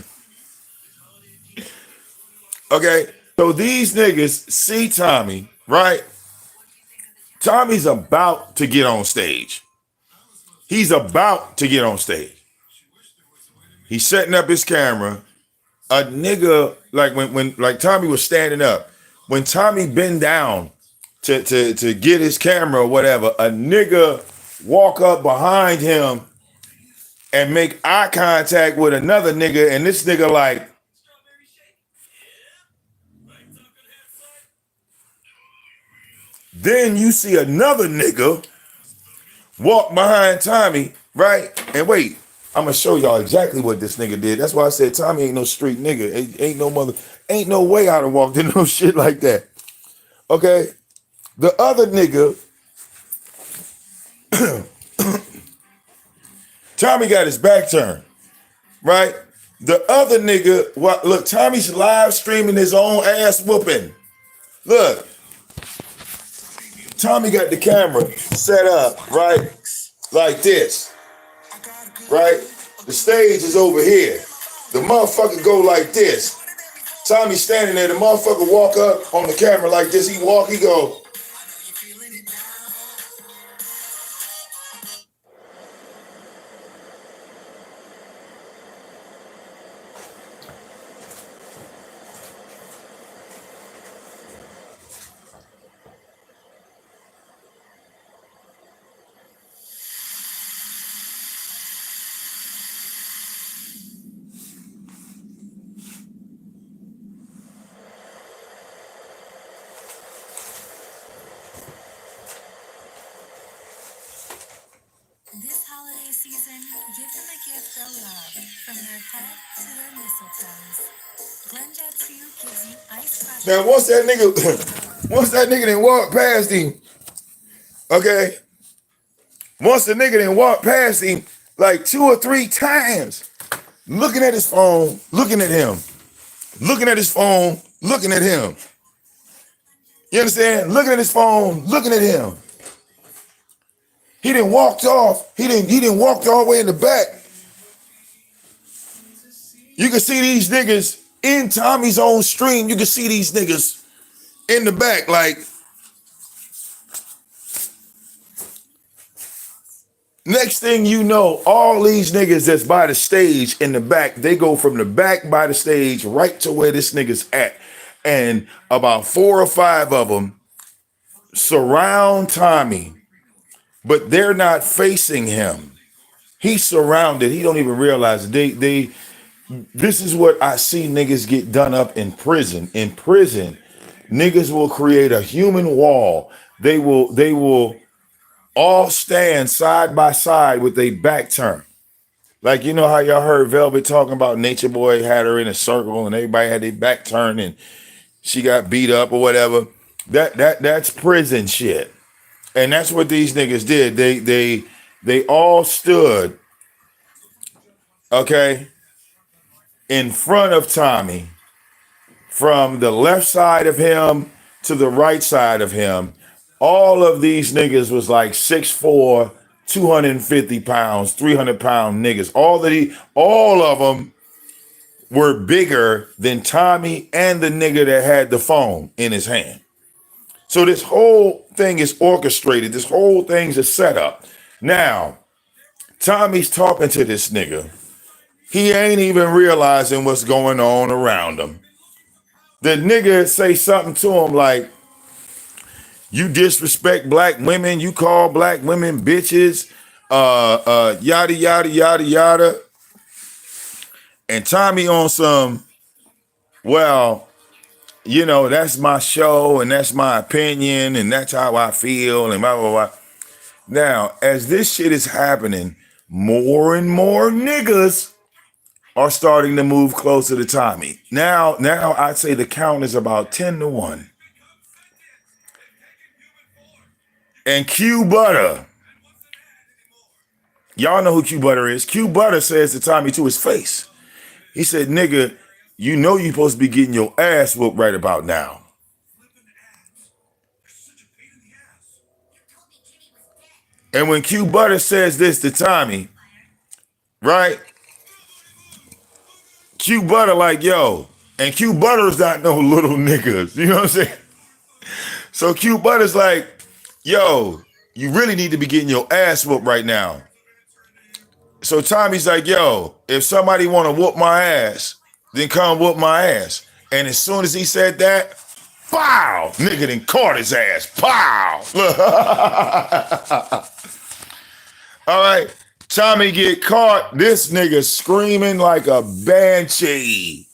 Okay. So these niggas see Tommy, right? Tommy's about to get on stage. He's about to get on stage. He's setting up his camera. A nigga, like when like Tommy was standing up, when Tommy bend down to get his camera or whatever, a nigga walk up behind him and make eye contact with another nigga, and this nigga like, then you see another nigga walk behind Tommy, right? And wait, I'm gonna show y'all exactly what this nigga did. That's why I said Tommy ain't no street nigga. Ain't no way I'd have walked into no shit like that. Okay? The other nigga, Tommy got his back turned, right? The other nigga, look, Tommy's live streaming his own ass whooping. Look, Tommy got the camera set up, right? Like this, right? The stage is over here. The motherfucker go like this. Tommy standing there, the motherfucker walk up on the camera like this. He go. This holiday season, give them a gift they'll love, from their head to their mistletoes. Glenjetsu gives you ice crushed. Now once that nigga didn't walk past him, okay? Once the nigga didn't walk past him like 2 or 3 times, looking at his phone, looking at him, looking at his phone, looking at him. You understand? Looking at his phone, looking at him. He didn't walked off. He didn't walk all the way in the back. You can see these niggas in Tommy's own stream. You can see these niggas in the back. Like, next thing you know, all these niggas that's by the stage in the back, they go from the back by the stage right to where this nigga's at. And about 4 or 5 of them surround Tommy, but they're not facing him. He's surrounded. He don't even realize it. This is what I see niggas get done up in prison. In prison, niggas will create a human wall. They will all stand side by side with their back turned. Like, you know how y'all heard Velvet talking about Nature Boy had her in a circle and everybody had their back turned and she got beat up or whatever. That's prison shit. And that's what these niggas did. They all stood, okay, in front of Tommy, from the left side of him to the right side of him. All of these niggas was like 6'4", 250 pounds, 300-pound niggas. All of them were bigger than Tommy and the nigga that had the phone in his hand. So this whole thing is orchestrated. This whole thing's a setup. Now, Tommy's talking to this nigga. He ain't even realizing what's going on around him. The nigga say something to him like, you disrespect black women, you call black women bitches, yada, yada, yada, yada. And Tommy on some, well, you know, that's my show and that's my opinion and that's how I feel and blah, blah, blah. Now, as this shit is happening, more and more niggas are starting to move closer to Tommy. Now I'd say the count is about 10-1. And Q Butter, y'all know who Q Butter is. Q Butter says to Tommy to his face, he said, nigga, you know you're supposed to be getting your ass whooped right about now. And when Q Butter says this to Tommy, right? Q Butter like, yo, and Q Butter's not no little niggas. You know what I'm saying? So Q Butter's like, yo, you really need to be getting your ass whooped right now. So Tommy's like, yo, if somebody want to whoop my ass, then come whoop my ass. And as soon as he said that, pow, nigga then caught his ass. Pow. All right. Tommy get caught. This nigga screaming like a banshee.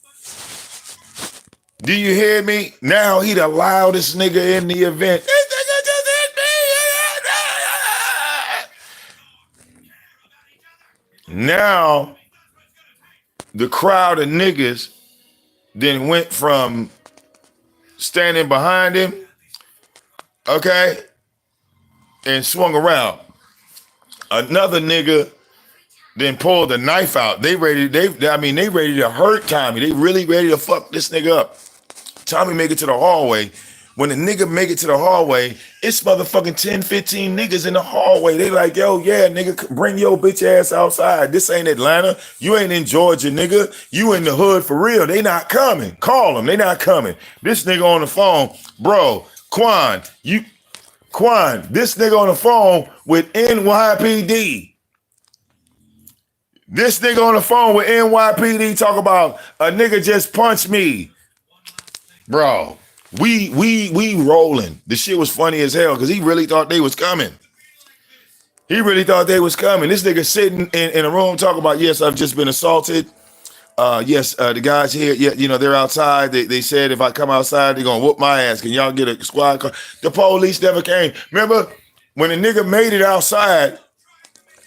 Do you hear me? Now he the loudest nigga in the event. This nigga just hit me. Now the crowd of niggas then went from standing behind him, okay, and swung around. Another nigga then pulled a knife out. They ready to hurt Tommy. They really ready to fuck this nigga up. Tommy make it to the hallway. When the nigga make it to the hallway, it's motherfucking 10, 15 niggas in the hallway. They like, yo, yeah, nigga, bring your bitch ass outside. This ain't Atlanta. You ain't in Georgia, nigga. You in the hood for real. They not coming. Call them. They not coming. This nigga on the phone, bro, Quan, this nigga on the phone with NYPD. This nigga on the phone with NYPD talk about a nigga just punched me. Bro, we rolling. The shit was funny as hell because he really thought they was coming. He really thought they was coming. This nigga sitting in a room talking about, yes, I've just been assaulted. Yes, the guys here, yeah, you know, they're outside. They said if I come outside, they're gonna whoop my ass. Can y'all get a squad car? The police never came. Remember when the nigga made it outside,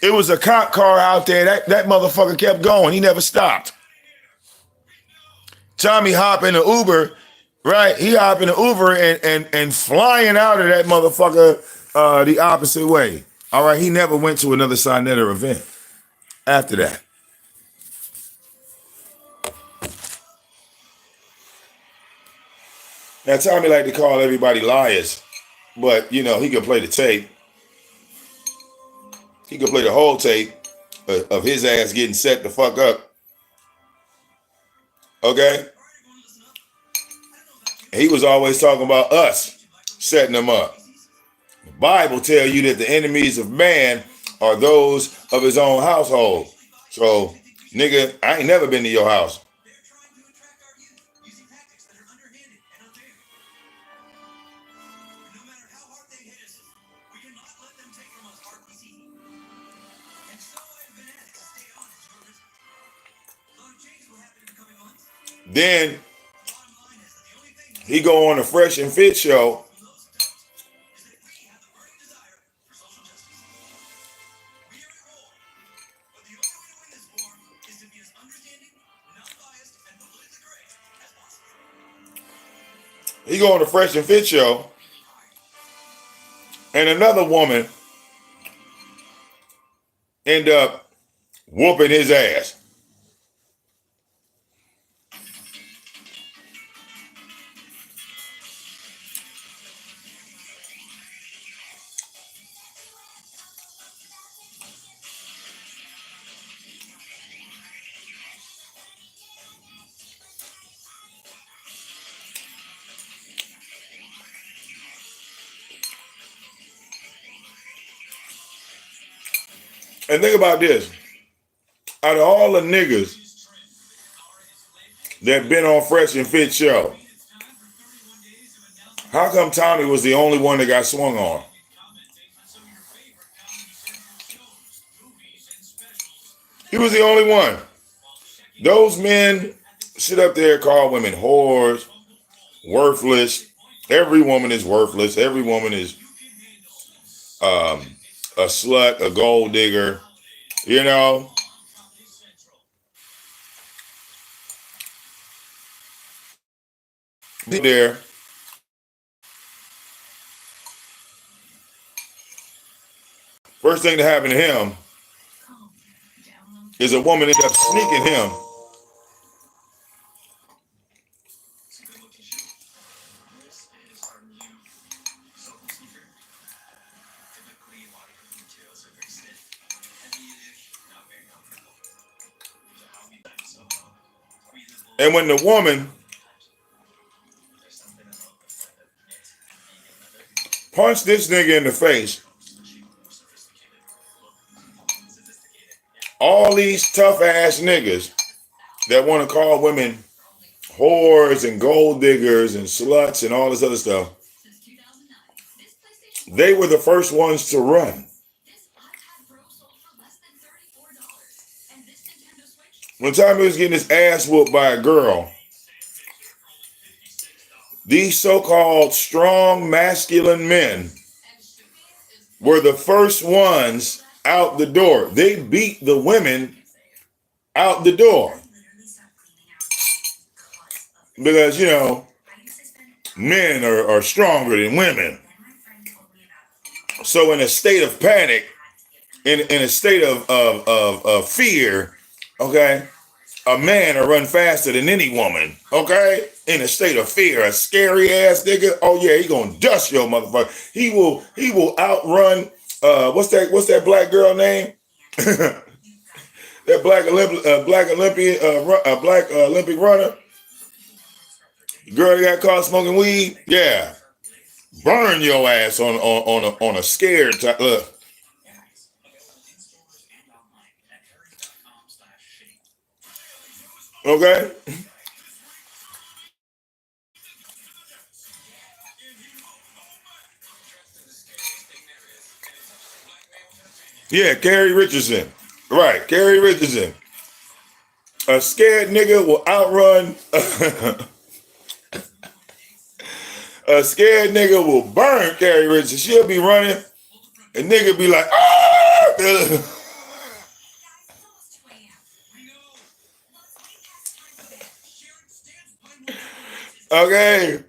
it was a cop car out there. That motherfucker kept going. He never stopped. Tommy hop in the Uber, right? He hop in the Uber and flying out of that motherfucker the opposite way. All right, he never went to another Sinetta event after that. Now, Tommy like to call everybody liars, but, you know, he can play the tape. He can play the whole tape of his ass getting set the fuck up. Okay? He was always talking about us setting them up. The Bible tell you that the enemies of man are those of his own household. So, nigga, I ain't never been to your house. Then he go on the Fresh and Fit show. He go on the Fresh and Fit show, and another woman end up whooping his ass. And think about this. Out of all the niggas that been on Fresh and Fit show, how come Tommy was the only one that got swung on? He was the only one. Those men sit up there and call women whores, worthless. Every woman is worthless. Every woman is a slut, a gold digger, you know. There. First thing to happen to him is a woman ended up sneaking him And when the woman punched this nigga in the face, all these tough ass niggas that want to call women whores and gold diggers and sluts and all this other stuff, they were the first ones to run. When Tommy was getting his ass whooped by a girl, these so-called strong masculine men were the first ones out the door. They beat the women out the door. Because, you know, men are stronger than women. So in a state of panic, in a state of fear, okay, a man will run faster than any woman, okay? In a state of fear, a scary ass nigga, oh yeah, he gonna dust your motherfucker. He will outrun, what's that black girl name? That black Olympic runner, girl that got caught smoking weed, yeah, burn your ass on a scared look. Okay. Yeah, Carrie Richardson. Right, Carrie Richardson. A scared nigga will outrun. A scared nigga will burn Carrie Richardson. She'll be running, and nigga be like, ah! Okay.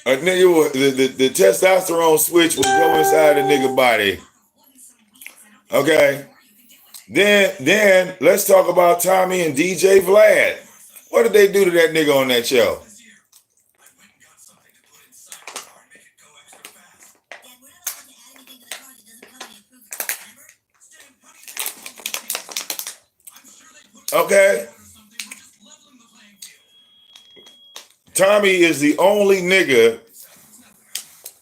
A nigga will, the testosterone switch will go inside the nigga body. Okay. Then let's talk about Tommy and DJ Vlad. What did they do to that nigga on that show? Okay. Tommy is the only nigga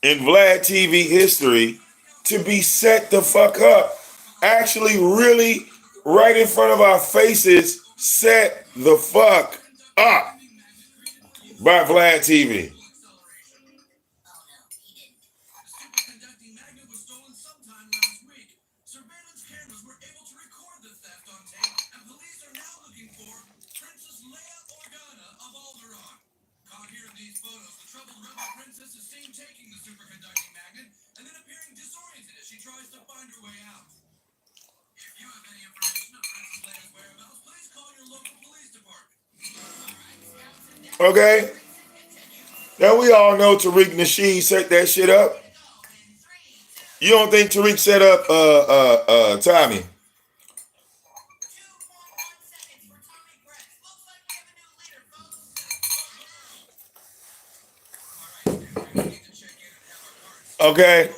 in Vlad TV history to be set the fuck up. Actually, really, right in front of our faces, set the fuck up by Vlad TV. Okay? Now we all know Tariq Nasheed set that shit up. You don't think Tariq set up Tommy? Okay?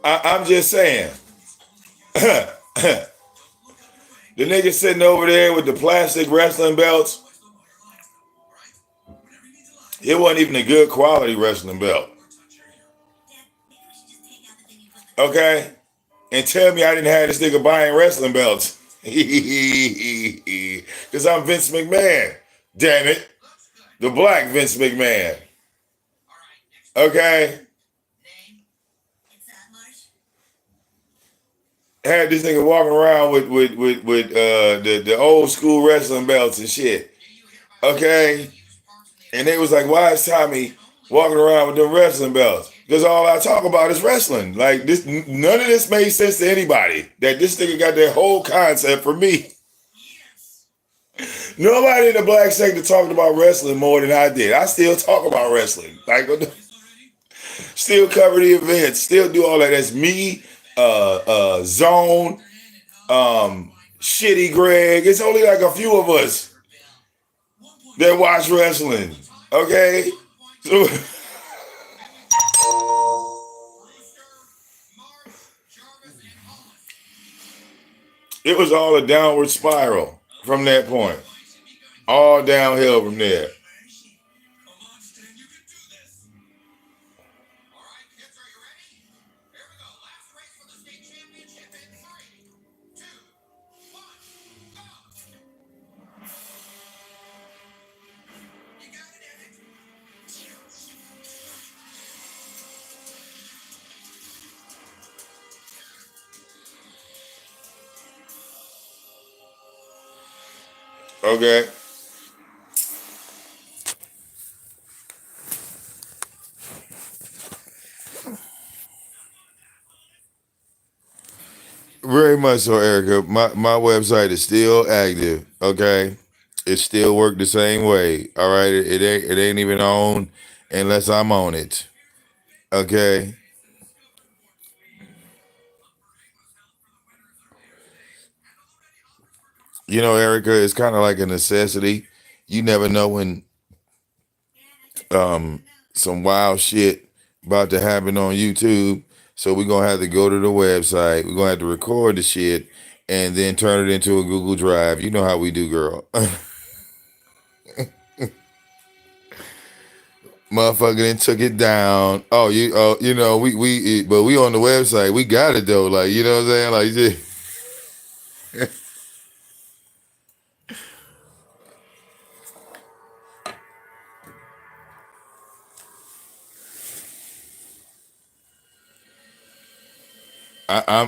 I'm just saying. The nigga sitting over there with the plastic wrestling belts. It wasn't even a good quality wrestling belt. Okay? And tell me I didn't have this nigga buying wrestling belts. Because I'm Vince McMahon. Damn it. The black Vince McMahon. Okay? Had this nigga walking around with the old school wrestling belts and shit. Okay? And they was like, why is Tommy walking around with them wrestling belts? Because all I talk about is wrestling. Like this, none of this made sense to anybody. That this nigga got that whole concept for me. Nobody in the black sector talked about wrestling more than I did. I still talk about wrestling. Like, still cover the events. Still do all that. That's me, Zone, Shitty Greg. It's only like a few of us that watch wrestling. Okay? So, It was all a downward spiral from that point. All downhill from there. Okay. Very much so, Erica. My website is still active. Okay. It still worked the same way. All right. It ain't even on unless I'm on it. Okay. You know, Erica, it's kind of like a necessity. You never know when um some wild shit about to happen on YouTube. So we're gonna have to go to the website. We're gonna have to record the shit and then turn it into a Google Drive. You know how we do, girl. Motherfucker then took it down. You know, but we on the website. We got it though. Like, you know what I'm saying? Like,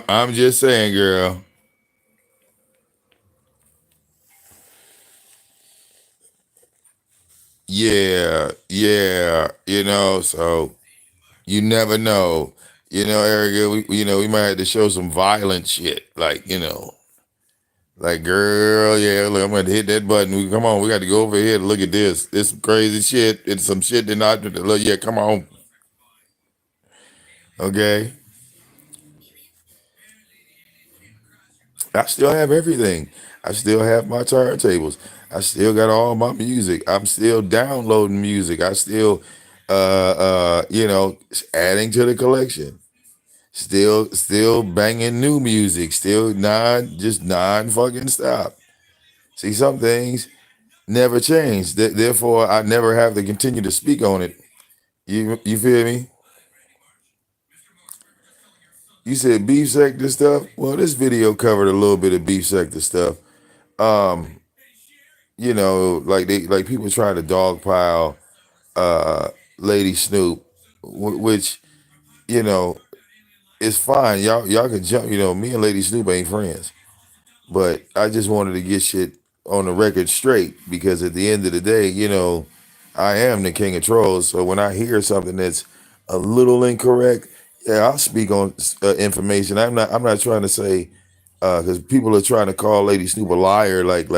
I'm just saying, girl. Yeah, yeah. You know, so you never know. You know, Erica, we might have to show some violent shit. Like, like, girl, yeah, look, I'm gonna hit that button. Come on, we got to go over here to look at this. It's some crazy shit. It's some shit that not look. Yeah, come on. Okay. I still have everything. I still have my turntables. I still got all my music. I'm still downloading music. I still adding to the collection. Still banging new music. Still non fucking stop. See, some things never change. Therefore, I never have to continue to speak on it. You feel me? You said beef sector stuff. Well, this video covered a little bit of beef sector stuff. Um, like people try to dogpile uh Lady Snoop, which you know is fine. Y'all can jump. Me and Lady Snoop ain't friends. But I just wanted to get shit on the record straight because at the end of the day, I am the king of trolls. So when I hear something that's a little incorrect, yeah, I'll speak on information. I'm not trying to say because people are trying to call Lady Snoop a liar, like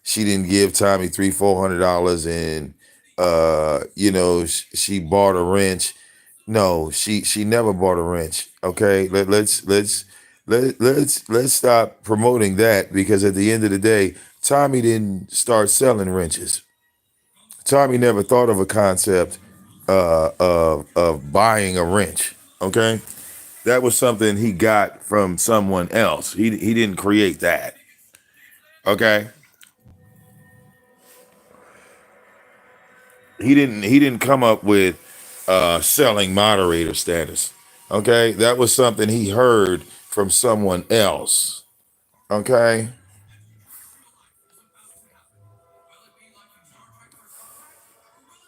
she didn't give Tommy $300-400 and she bought a wrench. No, she never bought a wrench. Okay, let's stop promoting that because at the end of the day, Tommy didn't start selling wrenches. Tommy never thought of a concept of buying a wrench. Okay, that was something he got from someone else. He didn't create that. Okay, he didn't come up with selling moderator status. Okay, that was something he heard from someone else. Okay,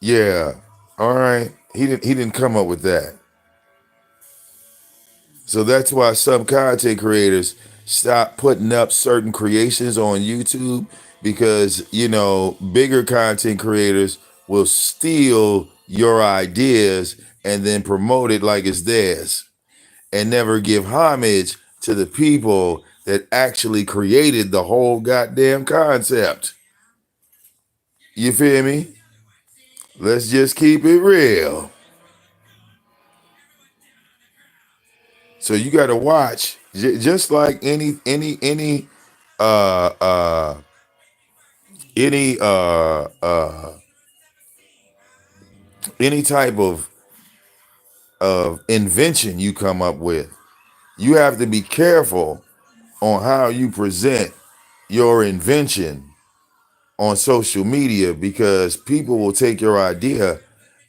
yeah, all right. He didn't come up with that. So that's why some content creators stop putting up certain creations on YouTube because, bigger content creators will steal your ideas and then promote it like it's theirs and never give homage to the people that actually created the whole goddamn concept. You feel me? Let's just keep it real. So you got to watch, just like uh uh any any type of invention you come up with. You have to be careful on how you present your invention on social media, because people will take your idea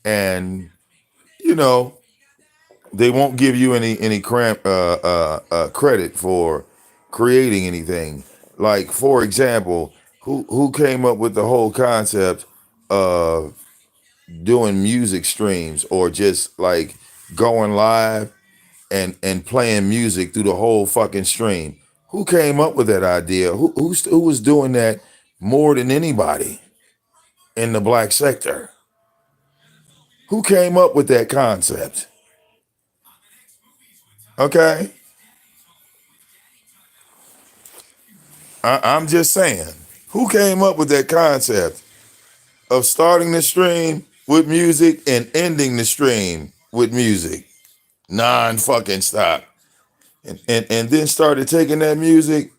and, you know, they won't give you any credit for creating anything. Like, for example, who came up with the whole concept of doing music streams, or just like going live and playing music through the whole fucking stream? Who came up with that idea? Who was doing that more than anybody in the black sector? Who came up with that concept? Okay, I'm just saying, who came up with that concept of starting the stream with music and ending the stream with music, non-fucking stop, and then started taking that music,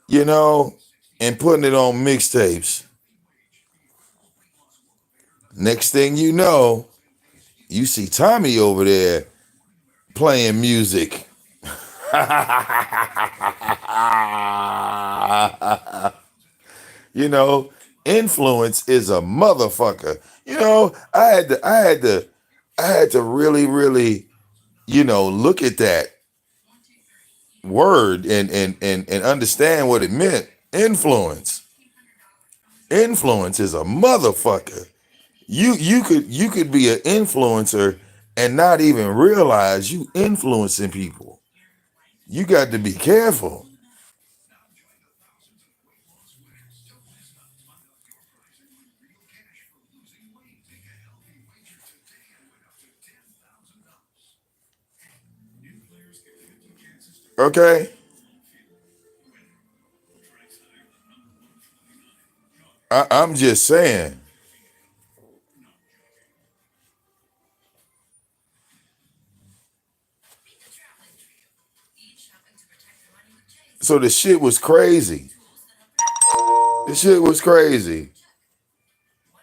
you know, and putting it on mixtapes. Next thing you know, you see Tommy over there playing music. You know, influence is a motherfucker. You know, I had to really, really, you know, look at that word and understand what it meant. Influence. Influence is a motherfucker. You could be an influencer and not even realize you influencing people. You got to be careful. Okay? I'm just saying. So the shit was crazy. The shit was crazy.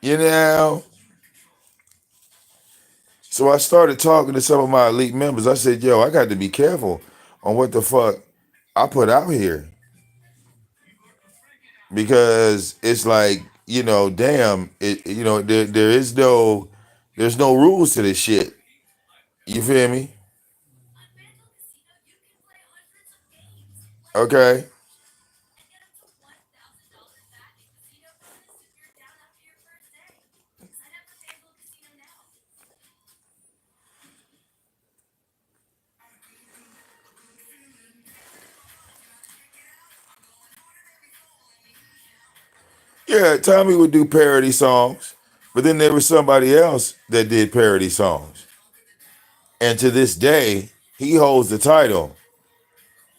You know? So I started talking to some of my elite members. I said, yo, I got to be careful on what the fuck I put out here. Because it's like, you know, damn, you know, there's no rules to this shit. You feel me? Okay. Yeah, Tommy would do parody songs, but then there was somebody else that did parody songs. And to this day, he holds the title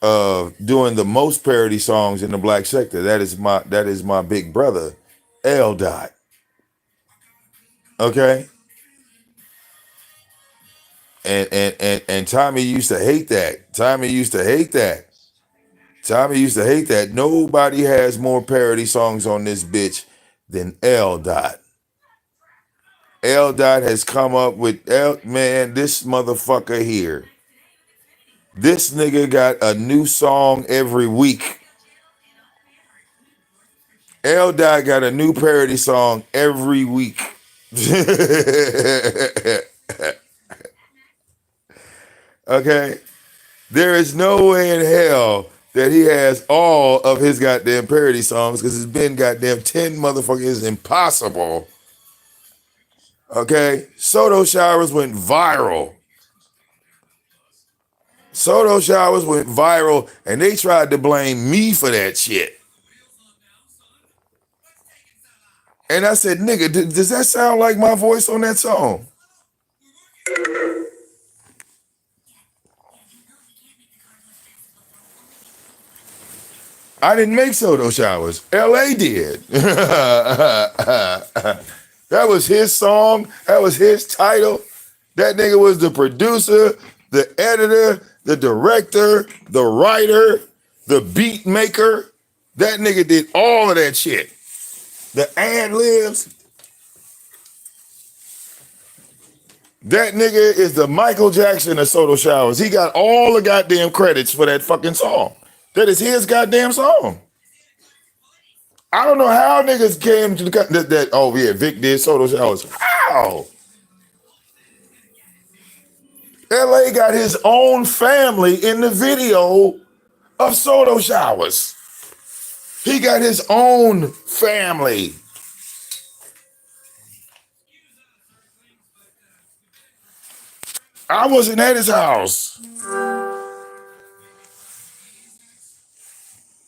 of doing the most parody songs in the black sector. That is my big brother, L. Dot. Okay? And Tommy used to hate that. Tommy used to hate that. Tommy used to hate that. Nobody has more parody songs on this bitch than L. Dot. L. Dot has come up with man, this motherfucker here. This nigga got a new song every week. L. Dot got a new parody song every week. Okay? There is no way in hell that he has all of his goddamn parody songs, because it's been goddamn 10 motherfuckers. Impossible. Okay? Soto Showers went viral. Soto Showers went viral, and they tried to blame me for that shit. And I said, nigga, does that sound like my voice on that song? I didn't make Soto Showers. LA did. That was his song. That was his title. That nigga was the producer, the editor, the director, the writer, the beat maker. That nigga did all of that shit. The ad libs. That nigga is the Michael Jackson of Soto Showers. He got all the goddamn credits for that fucking song. That is his goddamn song. I don't know how niggas came to the that oh yeah, Vic did Soto Showers. How? LA got his own family in the video of Soto Showers. He got his own family. I wasn't at his house.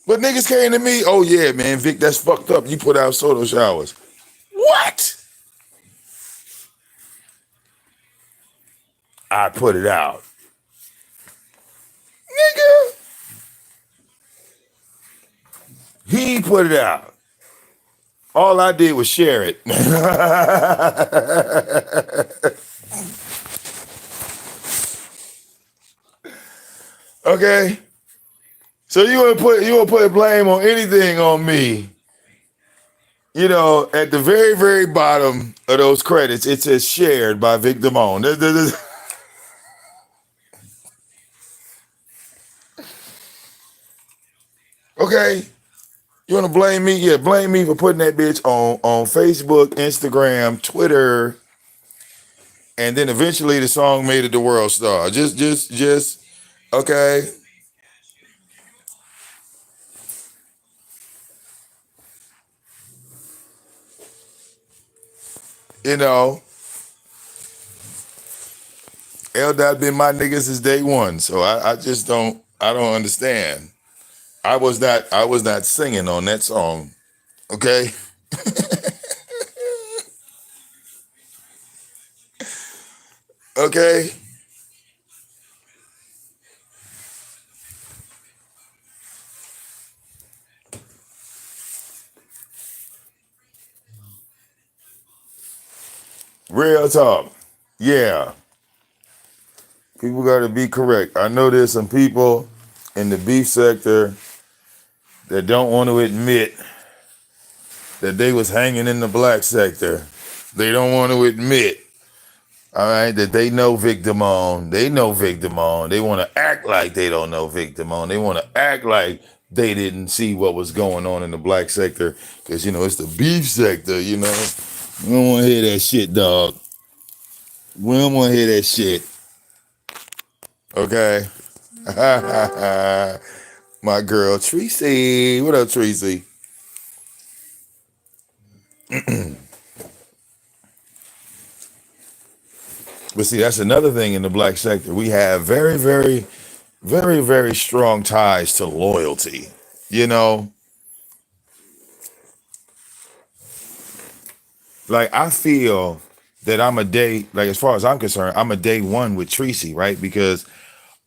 But niggas came to me, oh yeah, man, Vic, that's fucked up. You put out Soto Showers. What? I put it out. Nigga, he put it out. All I did was share it. Okay? So you wanna put blame on anything on me. You know, at the very, very bottom of those credits, it says shared by VicDamoane. Okay? You wanna blame me? Yeah, blame me for putting that bitch on Facebook, Instagram, Twitter, and then eventually the song made it the world star. Just okay. You know, L Dot been my niggas since day one. So I just I don't understand. I was not singing on that song. Okay? Okay? Real talk. Yeah. People gotta be correct. I know there's some people in the beef sector that don't want to admit that they was hanging in the black sector. They don't want to admit, all right, that they know VicDamoane. They know VicDamoane. They want to act like they don't know VicDamoane. They want to act like they didn't see what was going on in the black sector because, you know, it's the beef sector, you know. We don't want to hear that shit, dog. We don't want to hear that shit. Okay? My girl, Tracy. What up, Tracy? But see, that's another thing in the black sector. We have very, very, very, very strong ties to loyalty. You know, like I feel that I'm a day, like as far as I'm concerned, I'm a day one with Tracy, right? Because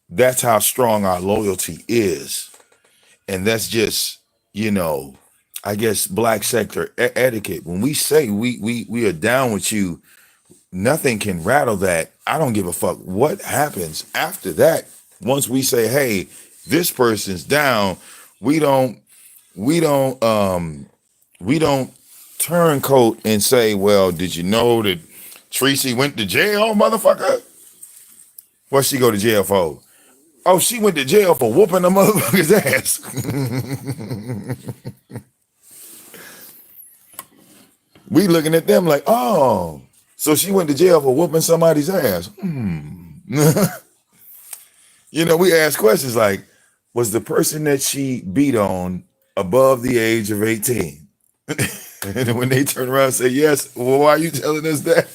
that's how strong our loyalty is. And that's just, you know, I guess black sector etiquette. When we say we are down with you, nothing can rattle that. I don't give a fuck what happens after that. Once we say, hey, this person's down, we don't we don't um we don't turncoat and say, well, did you know that Tracy went to jail, motherfucker? What she go to jail for? Oh, she went to jail for whooping the motherfucker's ass. We looking at them like, oh, so she went to jail for whooping somebody's ass. You know, we ask questions like, was the person that she beat on above the age of 18? And when they turn around and say yes, well, why are you telling us that?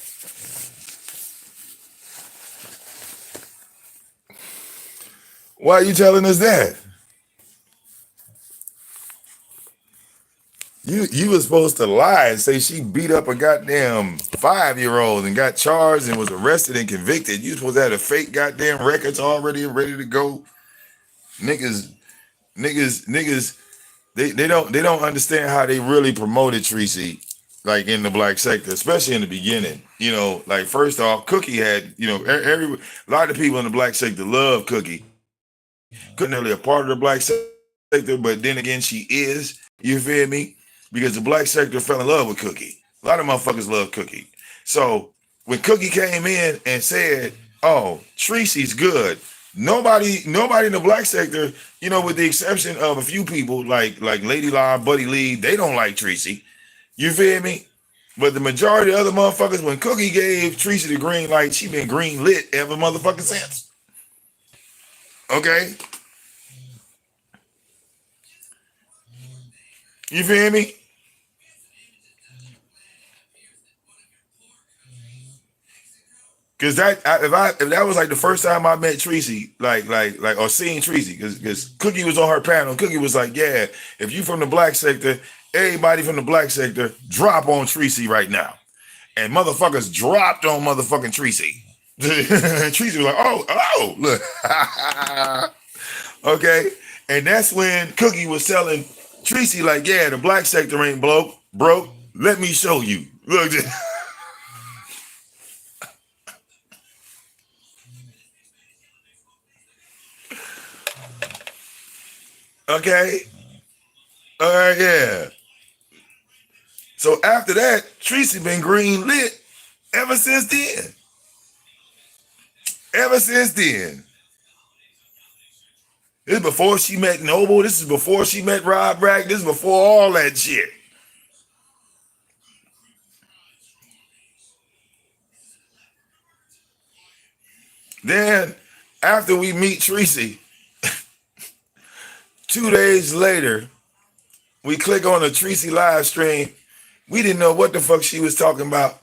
Why are you telling us that? You were supposed to lie and say she beat up a goddamn 5-year-old and got charged and was arrested and convicted. You supposed to have the fake goddamn records already ready to go. Niggas, they don't understand how they really promoted Tracy, like in the black sector, especially in the beginning. You know, like first off, Cookie had, you know, a lot of people in the black sector love Cookie. Couldn't really a part of the black sector, but then again, she is. You feel me? Because the black sector fell in love with Cookie. A lot of motherfuckers love Cookie. So when Cookie came in and said, "Oh, Tracy's good," Nobody in the black sector, with the exception of a few people like Lady Live, Buddy Lee, they don't like Tracy. You feel me? But the majority of other motherfuckers, when Cookie gave Tracy the green light, she been green lit ever motherfucking since. Okay? You feel me? Cause if that was like the first time I met Tracy, or seeing Tracy, cause Cookie was on her panel. Cookie was like, yeah, if you from the black sector, everybody from the black sector, drop on Tracy right now. And motherfuckers dropped on motherfucking Tracy. Tracy was like, oh, look. Okay. And that's when Cookie was telling Tracy, like, yeah, the black sector ain't broke. Let me show you. Look. Okay. All right, yeah. So after that, Tracy been green lit ever since then. Ever since then. This is before she met Noble. This is before she met Rob Rack. This is before all that shit. Then, after we meet Tracy, 2 days later, we click on the Tracy live stream. We didn't know what the fuck she was talking about.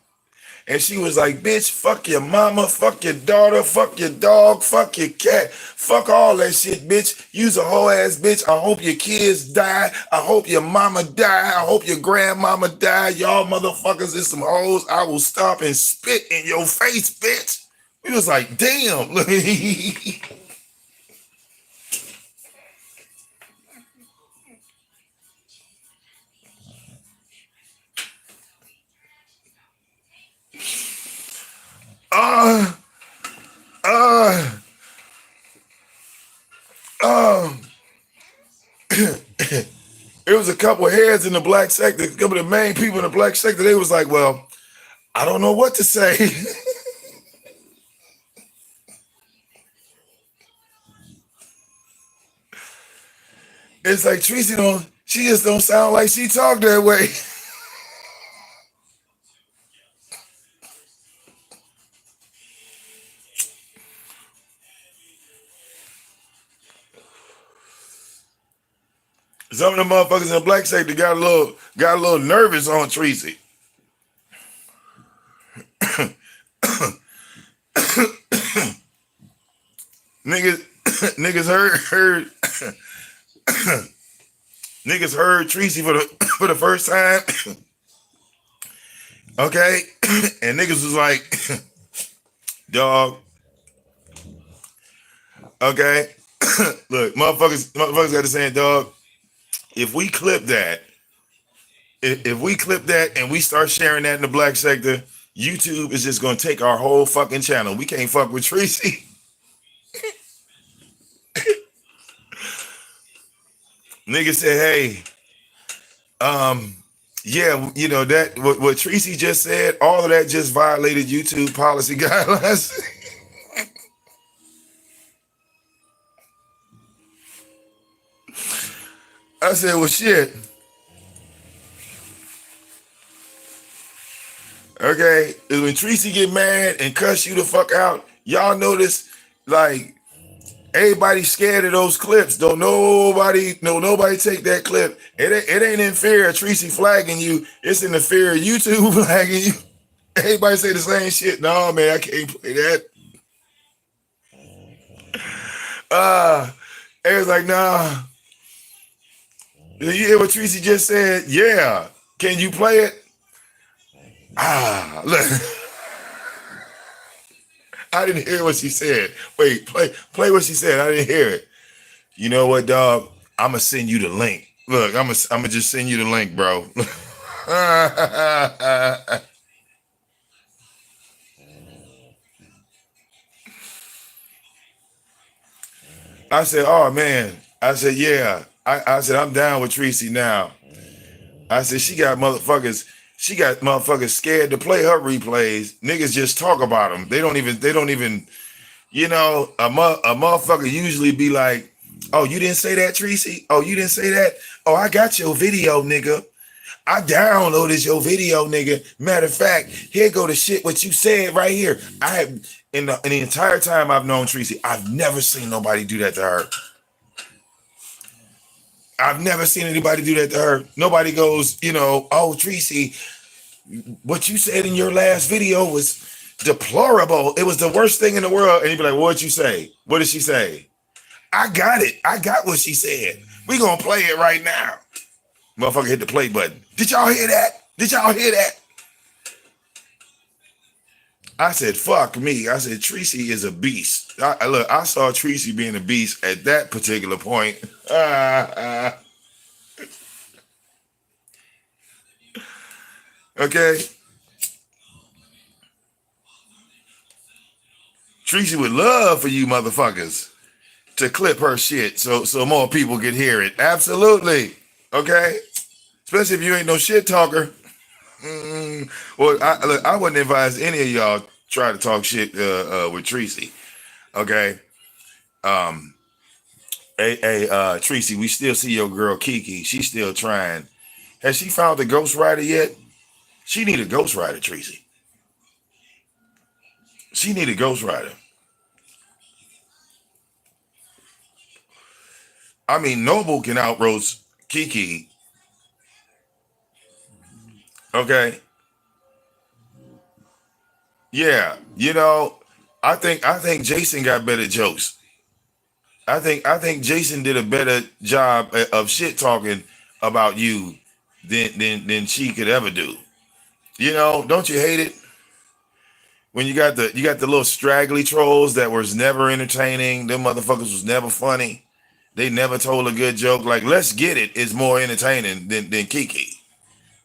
And she was like, bitch, fuck your mama, fuck your daughter, fuck your dog, fuck your cat, fuck all that shit, bitch. You's a whole ass bitch. I hope your kids die. I hope your mama die. I hope your grandmama die. Y'all motherfuckers is some hoes. I will stop and spit in your face, bitch. We was like, damn. uh, uh, um, it was a couple of heads in the black sector, a couple of the main people in the black sector. They was like, well, I don't know what to say. It's like Tracy she just don't sound like she talk that way. Some of the motherfuckers in the black sector got a little nervous on Tracy. niggas heard niggas heard Tracy for the first time. Okay, and niggas was like, dog. Okay, look, motherfuckers got to saying, dog. If we clip that, and we start sharing that in the black sector, YouTube is just gonna take our whole fucking channel. We can't fuck with Tracy. Nigga said, hey, yeah, that what Tracy just said, all of that just violated YouTube policy guidelines. I said, well, shit. Okay, when Tracy get mad and cuss you the fuck out, y'all notice, like, everybody's scared of those clips. Don't nobody take that clip. It ain't in fear of Tracy flagging you. It's in the fear of YouTube flagging you. Everybody say the same shit. No, man, I can't play that. It was like, nah. You hear what Tracy just said? Yeah. Can you play it? Look. I didn't hear what she said. Wait, play what she said. I didn't hear it. You know what, dog? I'm gonna send you the link. Look, I'm gonna just send you the link, bro. I said, oh man. I said, yeah. I said, I'm down with Tracy now. I said, she got motherfuckers scared to play her replays. Niggas just talk about them. They don't even, a motherfucker usually be like, oh, you didn't say that, Tracy? Oh, you didn't say that? Oh, I got your video, nigga. I downloaded your video, nigga. Matter of fact, here go the shit what you said right here. I have in the entire time I've known Tracy, I've never seen nobody do that to her. I've never seen anybody do that to her. Nobody goes, oh, Tracy, what you said in your last video was deplorable. It was the worst thing in the world. And you'd be like, what'd you say? What did she say? I got it. I got what she said. We gonna play it right now. Motherfucker hit the play button. Did y'all hear that? Did y'all hear that? I said, fuck me. I said, Tracy is a beast. Look, I saw Tracy being a beast at that particular point. Okay. Tracy would love for you motherfuckers to clip her shit so more people can hear it. Absolutely. Okay? Especially if you ain't no shit talker. Well, I wouldn't advise any of y'all try to talk shit with Tracy. Okay? Hey, Tracy, we still see your girl Kiki. She's still trying. Has she found the ghostwriter yet? She need a ghostwriter, Tracy. She need a ghostwriter. I mean, Noble can outroast Kiki. Okay. Yeah. I think Jason got better jokes. I think Jason did a better job of shit talking about you than she could ever do. Don't you hate it? When you got the little straggly trolls that was never entertaining, them motherfuckers was never funny. They never told a good joke. Like, let's get it is more entertaining than Kiki.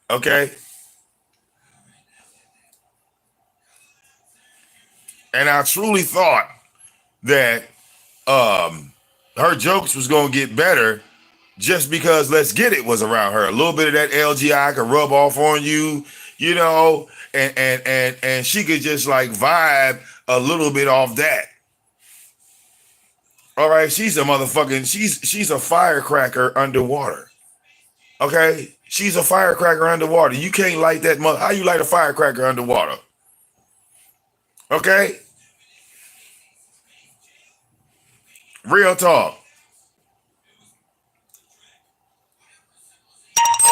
Okay? And I truly thought that her jokes was gonna get better just because Let's Get It was around her. A little bit of that LGI could rub off on you, and she could just like vibe a little bit off that. All right, she's a firecracker underwater. Okay, she's a firecracker underwater. You can't light that mother. How you light a firecracker underwater? Okay, real talk.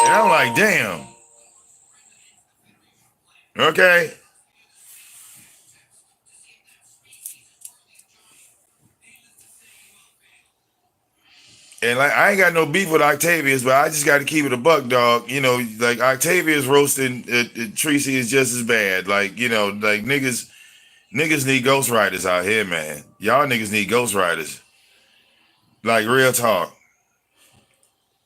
And I'm like, damn. Okay. And like, I ain't got no beef with Octavius, but I just got to keep it a buck, dog. Like Octavius roasting Tracy is just as bad. Like, like niggas need ghostwriters out here, man. Y'all niggas need ghostwriters. Like real talk.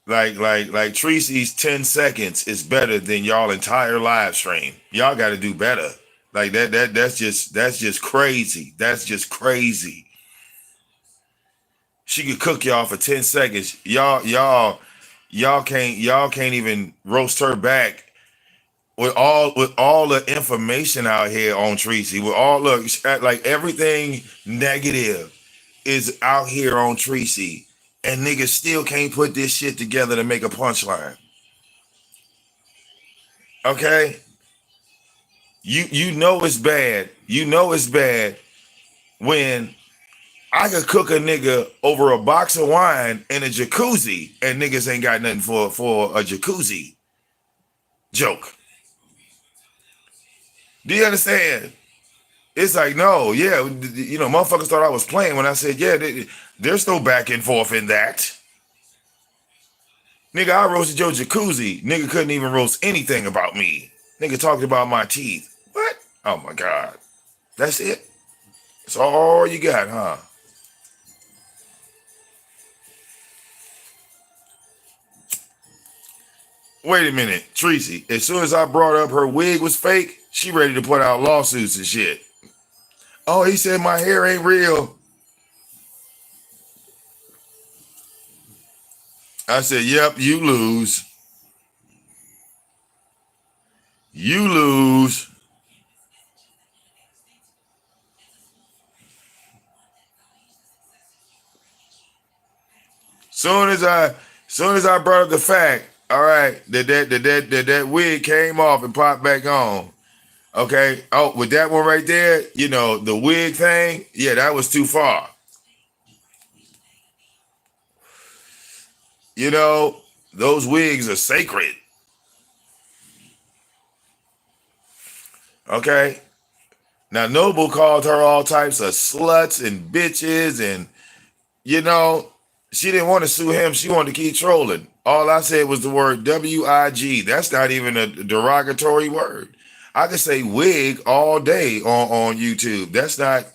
Like Tracy's 10 seconds is better than y'all entire live stream. Y'all got to do better. Like that's just crazy. That's just crazy. She could cook y'all for 10 seconds. Y'all can't even roast her back with all the information out here on Tracy. With all look like everything negative is out here on Tracy, and niggas still can't put this shit together to make a punchline. Okay? You know it's bad. You know it's bad when I could cook a nigga over a box of wine in a jacuzzi and niggas ain't got nothing for a jacuzzi joke. Do you understand? It's like, no, yeah, motherfuckers thought I was playing when I said, yeah, there's no back and forth in that. Nigga, I roasted your jacuzzi. Nigga couldn't even roast anything about me. Nigga talked about my teeth. What? Oh my God. That's it? That's all you got, huh? Wait a minute, Tracy. As soon as I brought up her wig was fake, she ready to put out lawsuits and shit. Oh, he said my hair ain't real. I said, yep, you lose. You lose. Soon as I brought up the fact, all right, that wig came off and popped back on. Okay. Oh, with that one right there, you know, the wig thing, yeah, that was too far. You know, those wigs are sacred. Okay. Now Noble called her all types of sluts and bitches, and you know, she didn't want to sue him. She wanted to keep trolling. All I said was the word WIG. That's not even a derogatory word. I could say wig all day on YouTube. That's not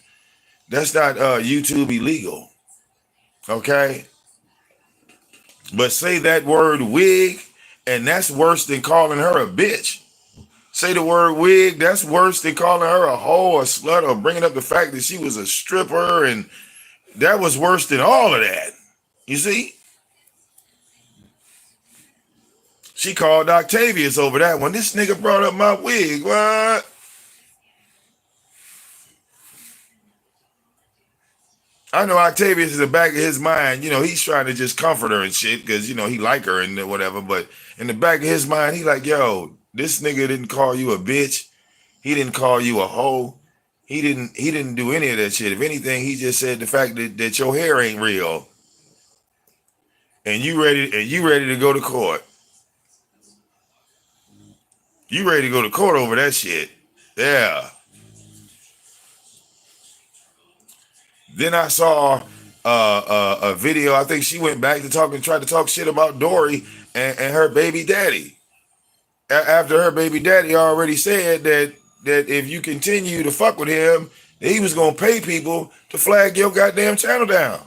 YouTube illegal. Okay? But say that word wig, and that's worse than calling her a bitch. Say the word wig, that's worse than calling her a hoe or slut or bringing up the fact that she was a stripper, and that was worse than all of that. You see? She called Octavius over that one. This nigga brought up my wig. What? I know Octavius is in the back of his mind, you know, he's trying to just comfort her and shit because, you know, he like her and whatever. But in the back of his mind, he like, yo, this nigga didn't call you a bitch. He didn't call you a hoe. He didn't do any of that shit. If anything, he just said the fact that your hair ain't real and you ready to go to court. You ready to go to court over that shit. Yeah. Then I saw a video. I think she went back to talk and tried to talk shit about Dory and her baby daddy. After her baby daddy already said that if you continue to fuck with him, that he was gonna pay people to flag your goddamn channel down.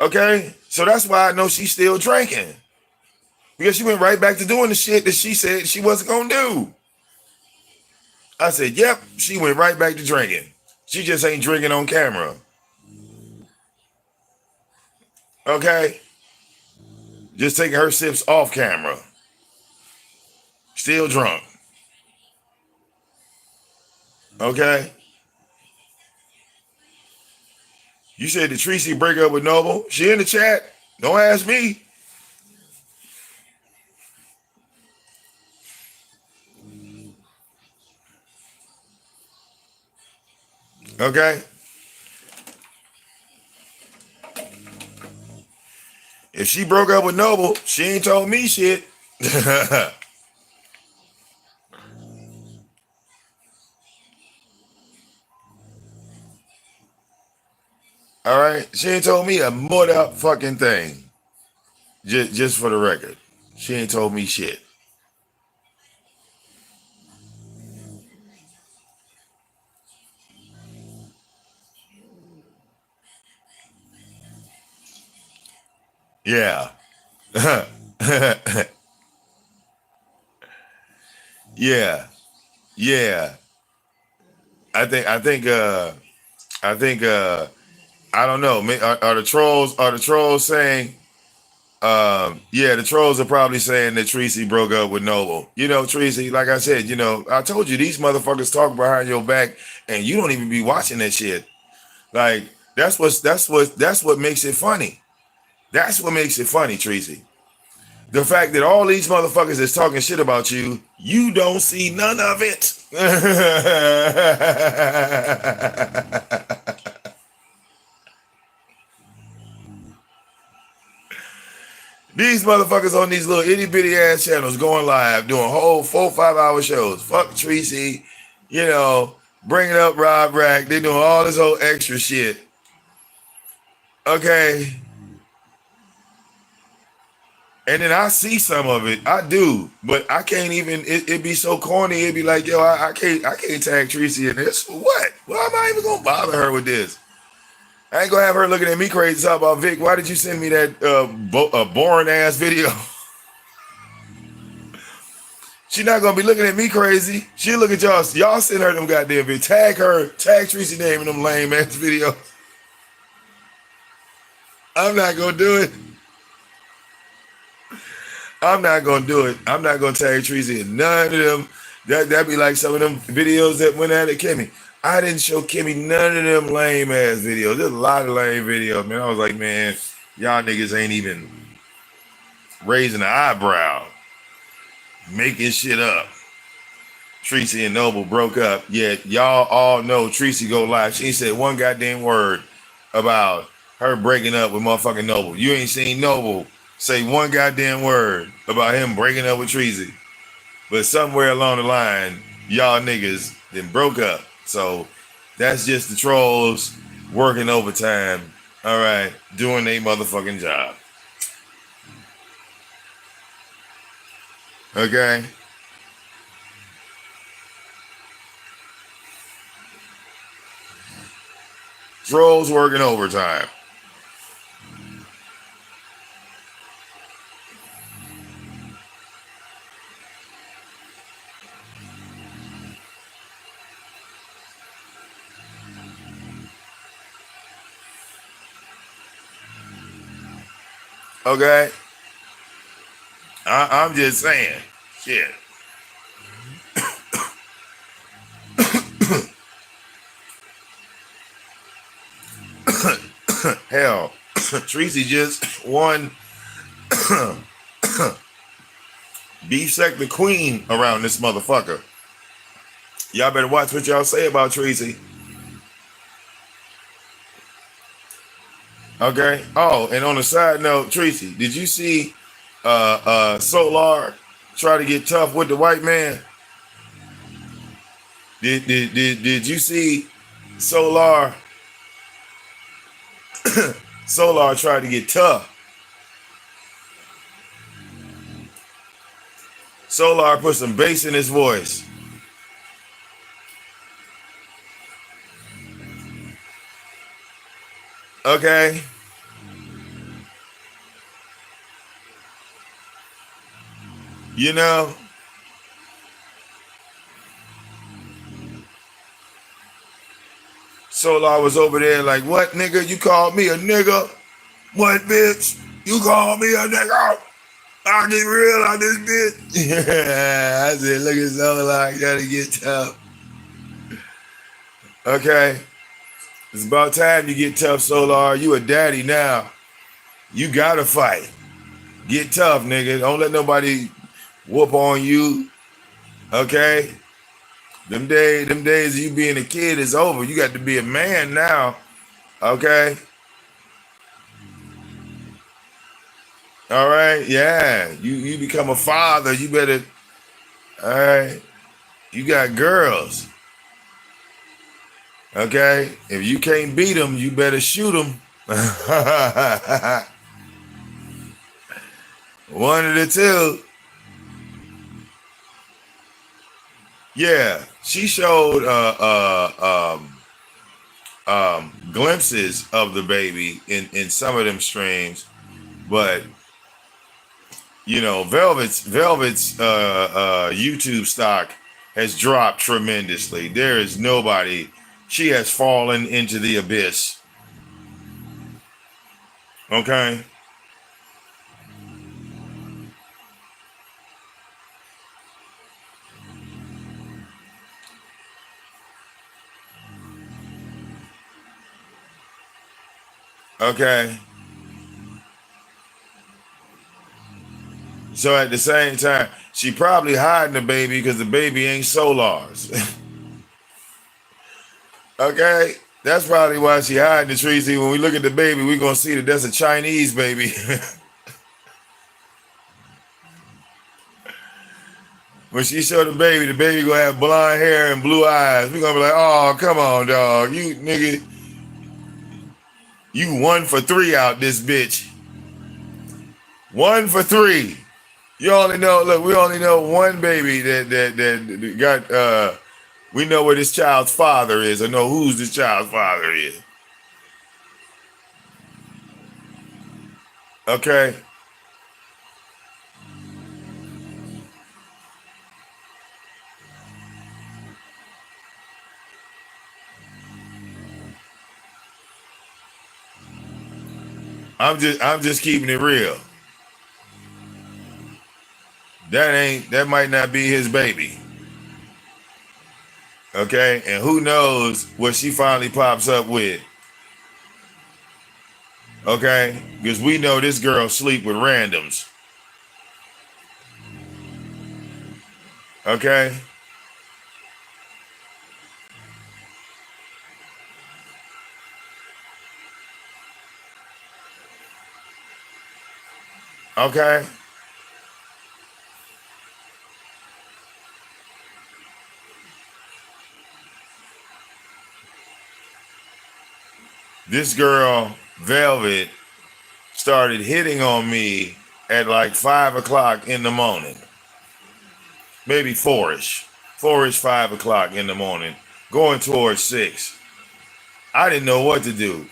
Okay, so that's why I know she's still drinking, because she went right back to doing the shit that she said she wasn't gonna do. I said, yep, she went right back to drinking. She just ain't drinking on camera. Okay, just taking her sips off camera. Still drunk. Okay. You said that Tracy break up with Noble. She in the chat. Don't ask me. Okay. If she broke up with Noble, she ain't told me shit. All right. She ain't told me a motherfucking thing. Just for the record. She ain't told me shit. Yeah. Yeah. Yeah. I think I don't know. Are the trolls saying yeah, the trolls are probably saying that Tracy broke up with Noble. You know, Tracy, like I said, you know, I told you these motherfuckers talk behind your back and you don't even be watching that shit. Like, that's what makes it funny. That's what makes it funny, Tracy. The fact that all these motherfuckers is talking shit about you, you don't see none of it. These motherfuckers on these little itty bitty ass channels going live, doing whole 4-5 hour shows. Fuck Tracy, you know, bringing up Rob Rack. They doing all this whole extra shit. Okay. And then I see some of it. I do, but I can't even. It be so corny. It be like, yo, I can't tag Tracy in this. What? Why am I even gonna bother her with this? I ain't gonna have her looking at me crazy talking about Vic. Why did you send me that boring ass video? She not gonna be looking at me crazy. She'll look at y'all. Y'all send her them goddamn video. Tag her. Tag Tracy name in them lame ass videos. I'm not gonna do it. I'm not gonna do it. I'm not gonna tag Tracy in none of them. That'd be like some of them videos that went at it, Kimmy. I didn't show Kimmy none of them lame ass videos. There's a lot of lame videos, man. I was like, man, y'all niggas ain't even raising an eyebrow, making shit up. Tracy and Noble broke up, yet y'all all know Tracy go live. She ain't said one goddamn word about her breaking up with motherfucking Noble. You ain't seen Noble say one goddamn word about him breaking up with Tracy. But somewhere along the line, y'all niggas then broke up. So that's just the trolls working overtime. All right, doing their motherfucking job. Okay? Trolls working overtime. Okay? I'm just saying. Shit. Hell, Tracy just won Beef Sec the Queen around this motherfucker. Y'all better watch what y'all say about Tracy. Okay? Oh, and on a side note, Tracy, did you see Solar try to get tough with the white man? Did you see Solar Solar tried to get tough? Solar put some bass in his voice. Okay? You know? Solar was over there like, what, nigga? You called me a nigga? What, bitch? You called me a nigga? I get real on this bitch. Yeah, I said, look at Solar, I gotta get tough. Okay? It's about time you get tough, Solar. You a daddy now. You gotta fight. Get tough, nigga. Don't let nobody whoop on you. Okay? Them days of you being a kid is over. You got to be a man now. Okay? All right? Yeah. You become a father. You better, all right? You got girls. Okay? If you can't beat them, you better shoot them. One of the two. Yeah. She showed glimpses of the baby in some of them streams, but you know, Velvet's YouTube stock has dropped tremendously. There is nobody. She has fallen into the abyss. Okay. Okay. So at the same time, she probably hiding the baby because the baby ain't Solar's. Okay? That's probably why she hiding the Tracy. When we look at the baby, we're going to see that that's a Chinese baby. When she show the baby going to have blonde hair and blue eyes. We're going to be like, oh, come on, dog. You, nigga, you 1 for 3 out this bitch. 1 for 3. You only know, look, we only know one baby that got, we know where this child's father is, or know who's this child's father is. Okay? I'm just keeping it real. That might not be his baby. Okay, and who knows what she finally pops up with. Okay, because we know this girl sleep with randoms. Okay, okay. This girl, Velvet, started hitting on me at like 5 o'clock in the morning, maybe four-ish, 5 o'clock in the morning, going towards 6. I didn't know what to do.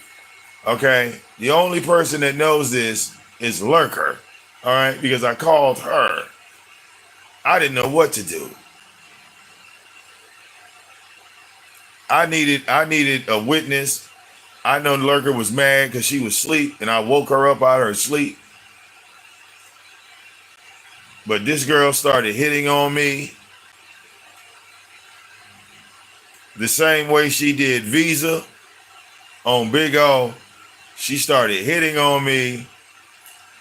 Okay, the only person that knows this is Lurker. All right, because I called her. I didn't know what to do. I needed a witness. I know Lurker was mad because she was asleep, and I woke her up out of her sleep. But this girl started hitting on me the same way she did Visa on Big O. She started hitting on me.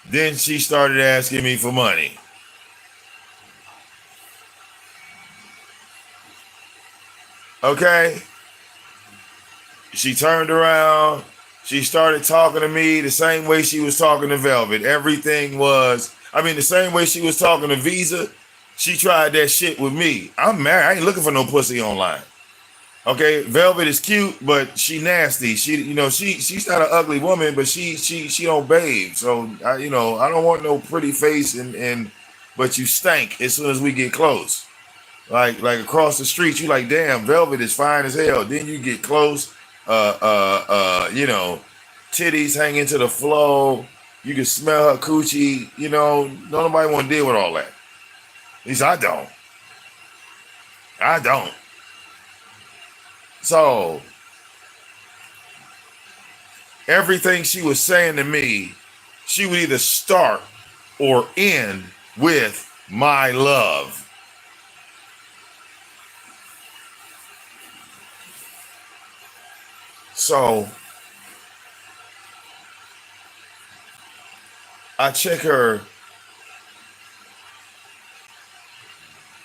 Then she started asking me for money. Okay? She turned around. She started talking to me the same way she was talking to Velvet. Everything was, the same way she was talking to Visa. She tried that shit with me. I'm married. I ain't looking for no pussy online. Okay, Velvet is cute, but she nasty. She's not an ugly woman, but she don't bathe. So I don't want no pretty face and but you stank as soon as we get close. Like across the street, you like, damn, Velvet is fine as hell. Then you get close, titties hanging to the floor. You can smell her coochie. Nobody want to deal with all that. At least I don't. I don't. So everything she was saying to me, she would either start or end with my love. So I check her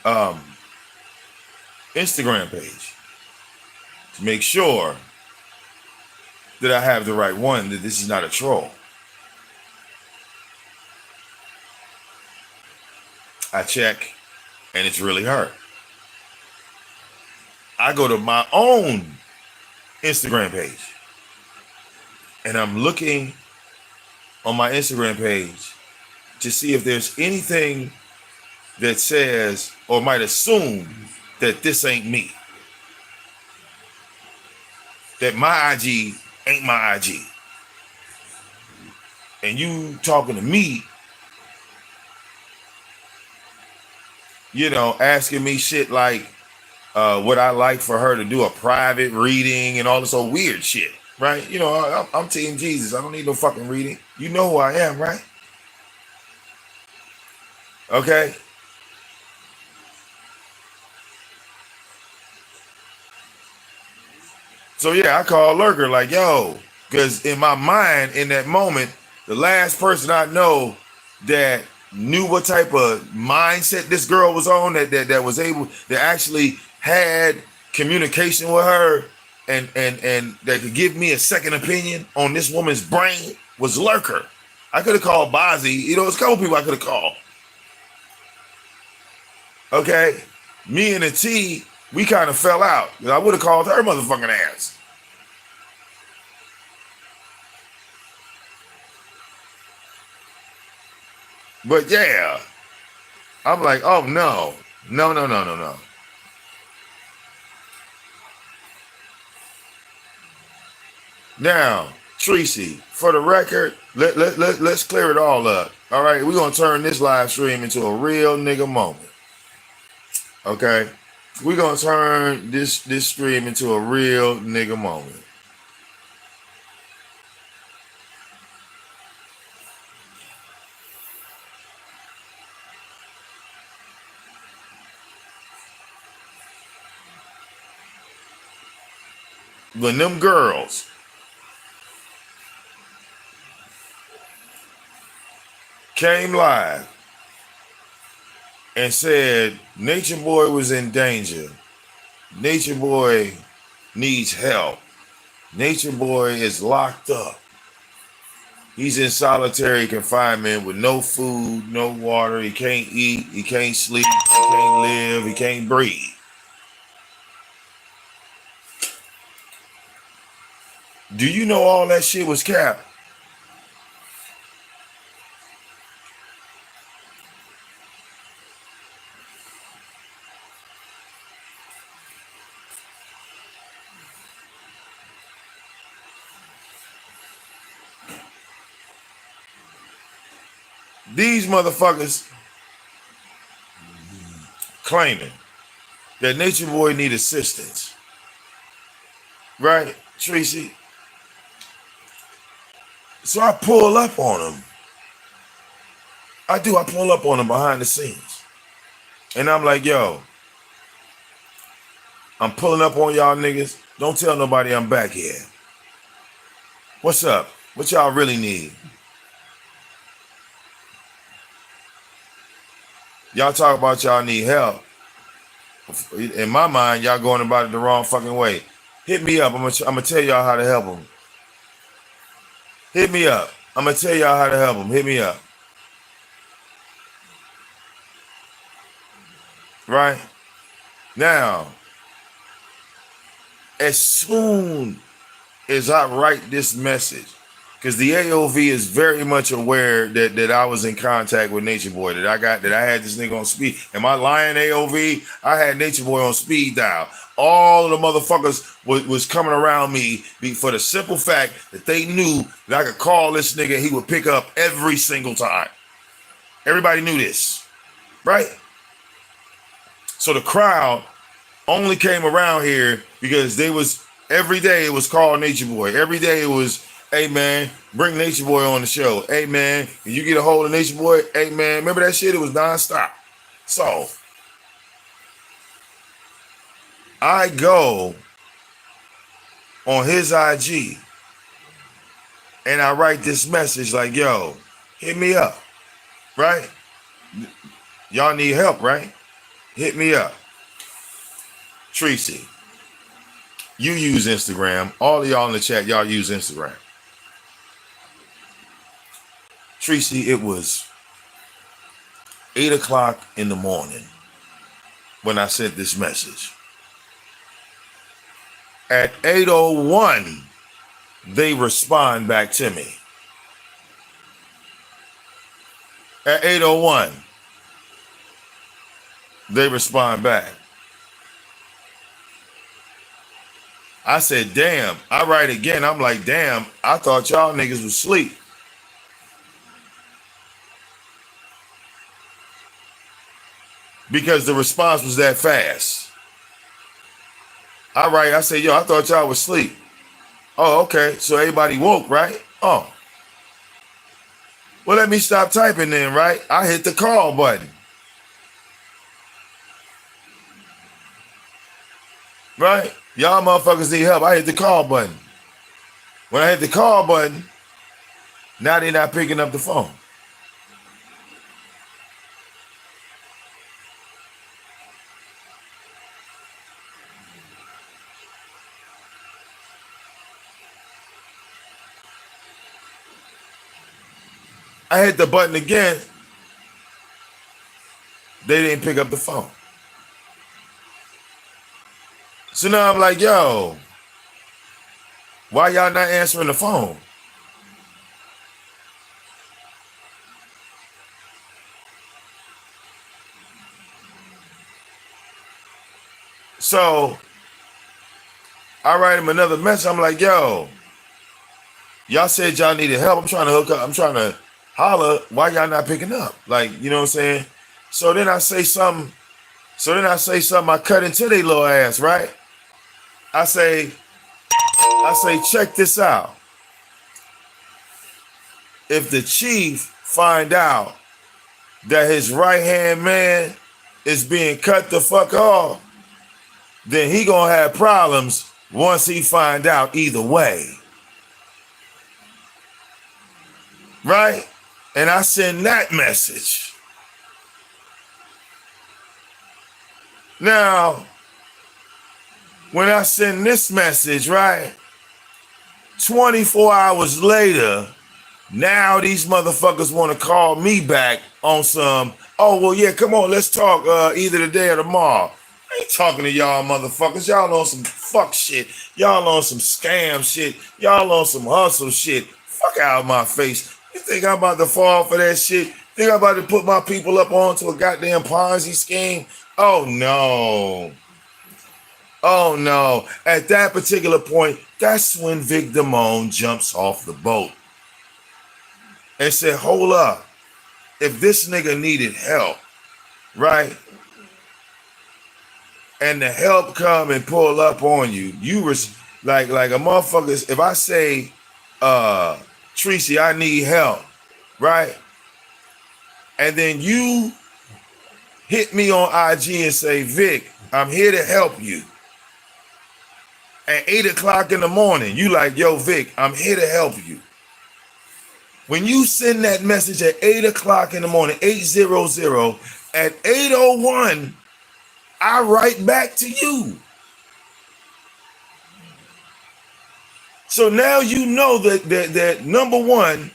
um, Instagram page to make sure that I have the right one, that this is not a troll. I check, and it's really her. I go to my own Instagram page, and I'm looking on my Instagram page to see if there's anything that says or might assume that this ain't me. That my IG ain't my IG. And you talking to me, asking me shit like would I like for her to do a private reading and all this old weird shit, right? I'm Team Jesus. I don't need no fucking reading. You know who I am, right? Okay. So yeah, I called Lurker like, yo, because in my mind, in that moment, the last person I know that knew what type of mindset this girl was on, that was able, that actually had communication with her and that could give me a second opinion on this woman's brain was Lurker. I could have called Bozzy. There's a couple people I could have called. Okay? Me and the T, we kind of fell out. I would have called her motherfucking ass. But yeah, I'm like, oh no. No, no, no, no, no. Now, Tracy, for the record, let's clear it all up. All right, we're gonna turn this live stream into a real nigga moment. Okay? We're gonna turn this stream into a real nigga moment. when them girls came live and said Nature Boy was in danger, Nature Boy needs help, Nature Boy is locked up, he's in solitary confinement with no food, no water, he can't eat, he can't sleep, he can't live, he can't breathe. Do you know all that shit was cap? These motherfuckers claiming that Nature Boy need assistance. Right, Tracy? So I pull up on him. I pull up on him behind the scenes. And I'm like, yo, I'm pulling up on y'all niggas. Don't tell nobody I'm back here. What's up? What y'all really need? Y'all talk about y'all need help. In my mind, y'all going about it the wrong fucking way. Hit me up. I'm gonna tell y'all how to help them. Hit me up. I'm gonna tell y'all how to help them. Hit me up. Right? Now, as soon as I write this message, because the AOV is very much aware that I was in contact with Nature Boy, that I had this nigga on speed. Am I lying, AOV? I had Nature Boy on speed dial. All of the motherfuckers was coming around me for the simple fact that they knew that I could call this nigga and he would pick up every single time. Everybody knew this, right? So the crowd only came around here because every day it was called Nature Boy. Every day it was, hey man, bring Nature Boy on the show. Hey man, can you get a hold of Nature Boy? Hey man, remember that shit? It was nonstop. So I go on his IG and I write this message like, yo, hit me up, right? Y'all need help, right? Hit me up. Tracy, you use Instagram. All of y'all in the chat, y'all use Instagram. Tracy, it was 8 o'clock in the morning when I sent this message. At 8:01, they respond back to me. At 8:01, they respond back. I said, damn. I write again. I'm like, damn, I thought y'all niggas was asleep. Because the response was that fast. I said, yo, I thought y'all was asleep. Oh, okay. So everybody woke, right? Oh. Well, let me stop typing then, right? I hit the call button. Right? Y'all motherfuckers need help. I hit the call button. When I hit the call button, now they're not picking up the phone. I hit the button again. They didn't pick up the phone. So now I'm like, yo, why y'all not answering the phone? So I write him another message. I'm like, yo, y'all said y'all needed help. I'm trying to hook up. I'm trying to holler. Why y'all not picking up? Like, you know what I'm saying? So then I say something. I cut into their little ass, right? I say, check this out. If the chief find out that his right-hand man is being cut the fuck off, then he gonna have problems once he find out either way, right? And I send that message. Now, when I send this message, right, 24 hours later, now these motherfuckers want to call me back on some, oh, well, yeah, come on, let's talk either today or tomorrow. I ain't talking to y'all motherfuckers. Y'all on some fuck shit. Y'all on some scam shit. Y'all on some hustle shit. Fuck out of my face. You think I'm about to fall for that shit? Think I'm about to put my people up onto a goddamn Ponzi scheme? Oh, no. Oh, no. At that particular point, that's when VicDamoane jumps off the boat and said, hold up. If this nigga needed help, right? And the help come and pull up on you, you were like a motherfucker. If I say, Tracy, I need help, right? And then you hit me on IG and say, Vic, I'm here to help you. At 8 o'clock in the morning, you like, yo, Vic, I'm here to help you. When you send that message at 8 o'clock in the morning, 8:00, at 8:01, I write back to you. So now you know that number one,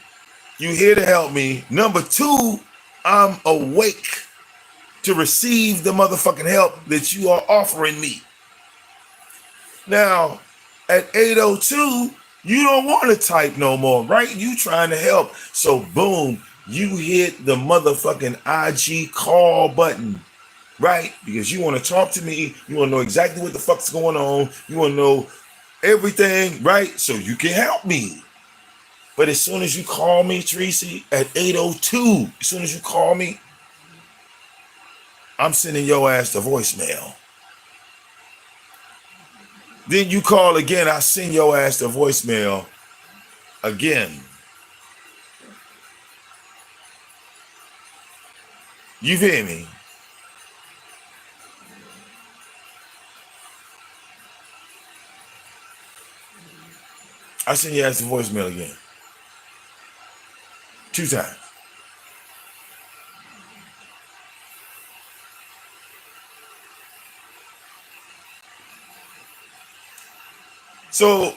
you here to help me. Number two, I'm awake to receive the motherfucking help that you are offering me. Now, at 8:02, you don't want to type no more, right? You trying to help. So boom, you hit the motherfucking IG call button, right? Because you want to talk to me. You want to know exactly what the fuck's going on. You want to know everything, right? So you can help me. But as soon as you call me, Tracy, at 8:02, as soon as you call me, I'm sending your ass to voicemail. Then you call again, I send your ass to voicemail again. You hear me? I send your ass to voicemail again. 2 times. So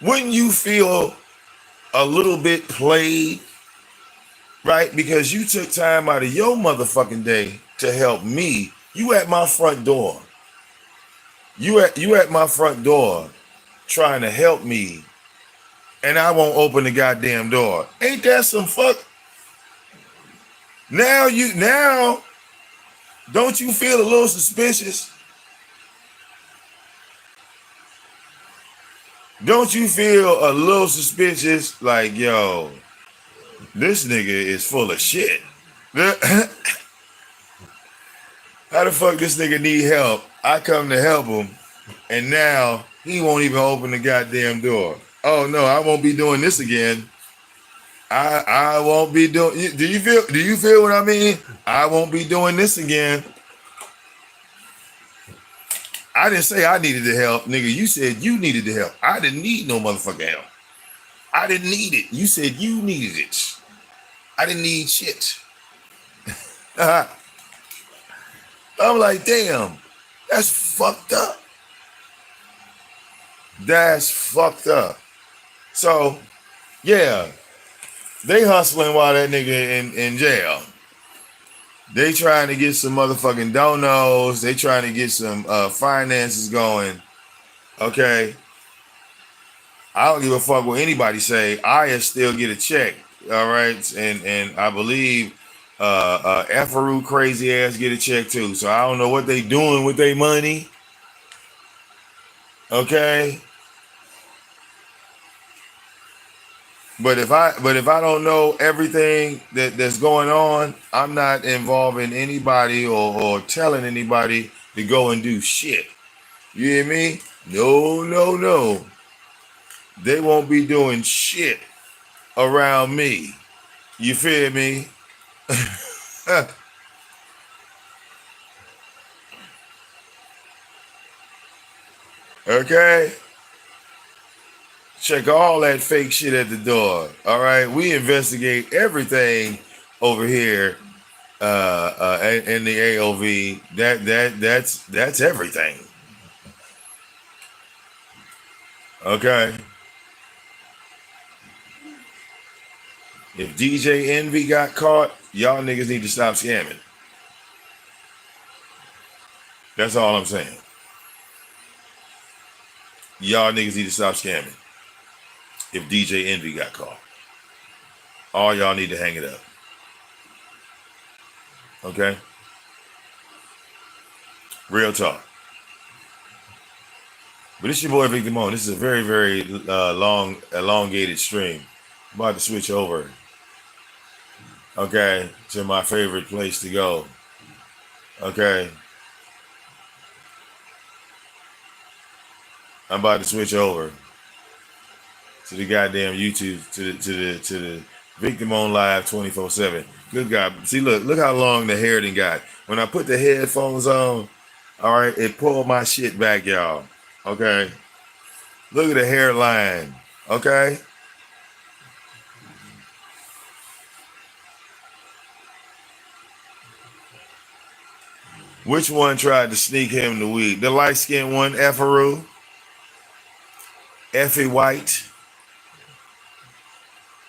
wouldn't you feel a little bit played, right? Because you took time out of your motherfucking day to help me. You at my front door. You at my front door trying to help me, and I won't open the goddamn door. Ain't that some fuck? Now don't you feel a little suspicious? Don't you feel a little suspicious? Like, yo, this nigga is full of shit. How the fuck this nigga need help? I come to help him, and now he won't even open the goddamn door. Oh no, I won't be doing this again. I won't be doing. Do you feel what I mean? I won't be doing this again. I didn't say I needed the help, nigga. You said you needed the help. I didn't need no motherfucking help. I didn't need it. You said you needed it. I didn't need shit. I'm like, damn, that's fucked up. That's fucked up. So, yeah, they hustling while that nigga in jail. They trying to get some motherfucking donos. They trying to get some finances going. Okay. I don't give a fuck what anybody say. I still get a check. All right. And I believe Effaru crazy ass get a check too. So I don't know what they doing with their money. Okay. But if I don't know everything that's going on, I'm not involving anybody or telling anybody to go and do shit. You hear me? No. They won't be doing shit around me. You feel me? Okay? Check all that fake shit at the door. All right, we investigate everything over here in the AOV. That's everything. Okay. If DJ Envy got caught, y'all niggas need to stop scamming. That's all I'm saying. Y'all niggas need to stop scamming. If DJ Envy got caught, all y'all need to hang it up. Okay? Real talk. But it's your boy VicDamoane. This is a very, very long, elongated stream. I'm about to switch over, okay, to my favorite place to go. Okay? I'm about to switch over to the goddamn YouTube, to the VicDamoane Live 24/7. Good God. See, look how long the hair done got. When I put the headphones on, all right, it pulled my shit back, y'all. Okay? Look at the hairline. Okay? Which one tried to sneak him the weed? The light-skinned one, Efferu? Effie White?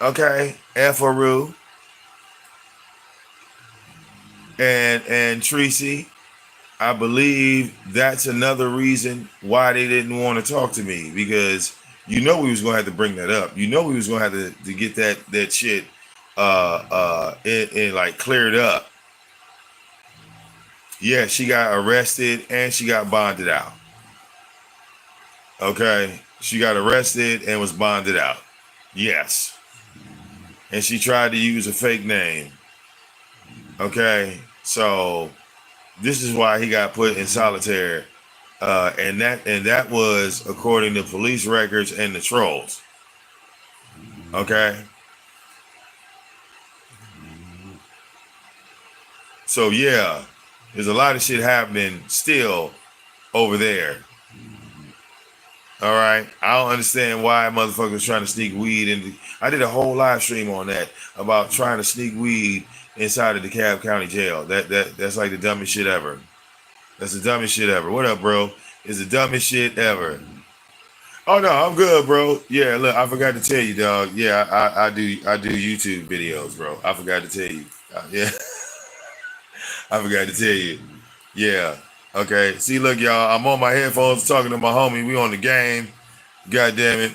Okay? Efferu? And Tracy? I believe that's another reason why they didn't want to talk to me, because you know we was gonna have to bring that up. You know we was gonna have to get that shit and like cleared up. Yeah, she got arrested and she got bonded out. Okay, she got arrested and was bonded out. Yes, and she tried to use a fake name. Okay, so this is why he got put in solitary, and that was according to police records and the trolls. Okay, so yeah, there's a lot of shit happening still over there. All right, I don't understand why motherfuckers trying to sneak weed in. I did a whole live stream on that about trying to sneak weed inside of the DeKalb County Jail. That's like the dumbest shit ever. That's the dumbest shit ever. What up, bro? It's the dumbest shit ever. Oh no, I'm good, bro. Yeah, look, I forgot to tell you, dog. Yeah, I do YouTube videos, bro. I forgot to tell you. Yeah, I forgot to tell you. Yeah. Okay. See, look, y'all. I'm on my headphones talking to my homie. We on the game. God damn it.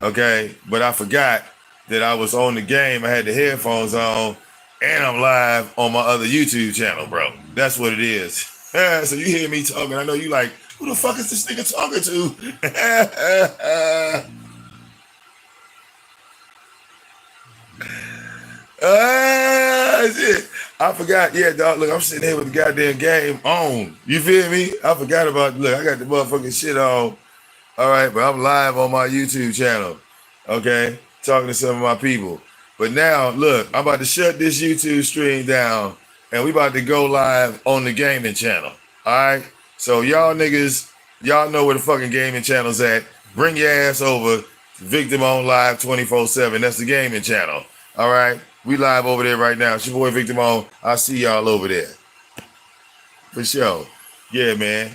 Okay. But I forgot that I was on the game. I had the headphones on, and I'm live on my other YouTube channel, bro. That's what it is. So you hear me talking. I know you like, who the fuck is this nigga talking to? Shit. I forgot. Yeah, dog. Look, I'm sitting here with the goddamn game on. You feel me? I forgot about. Look, I got the motherfucking shit on. All right, but I'm live on my YouTube channel. Okay, talking to some of my people. But now, look, I'm about to shut this YouTube stream down, and we about to go live on the gaming channel. All right. So y'all niggas, y'all know where the fucking gaming channel's at. Bring your ass over to VicDamoane Live 24/7. That's the gaming channel. All right. We live over there right now. It's your boy VicDamoane. I'll see y'all over there. For sure. Yeah, man.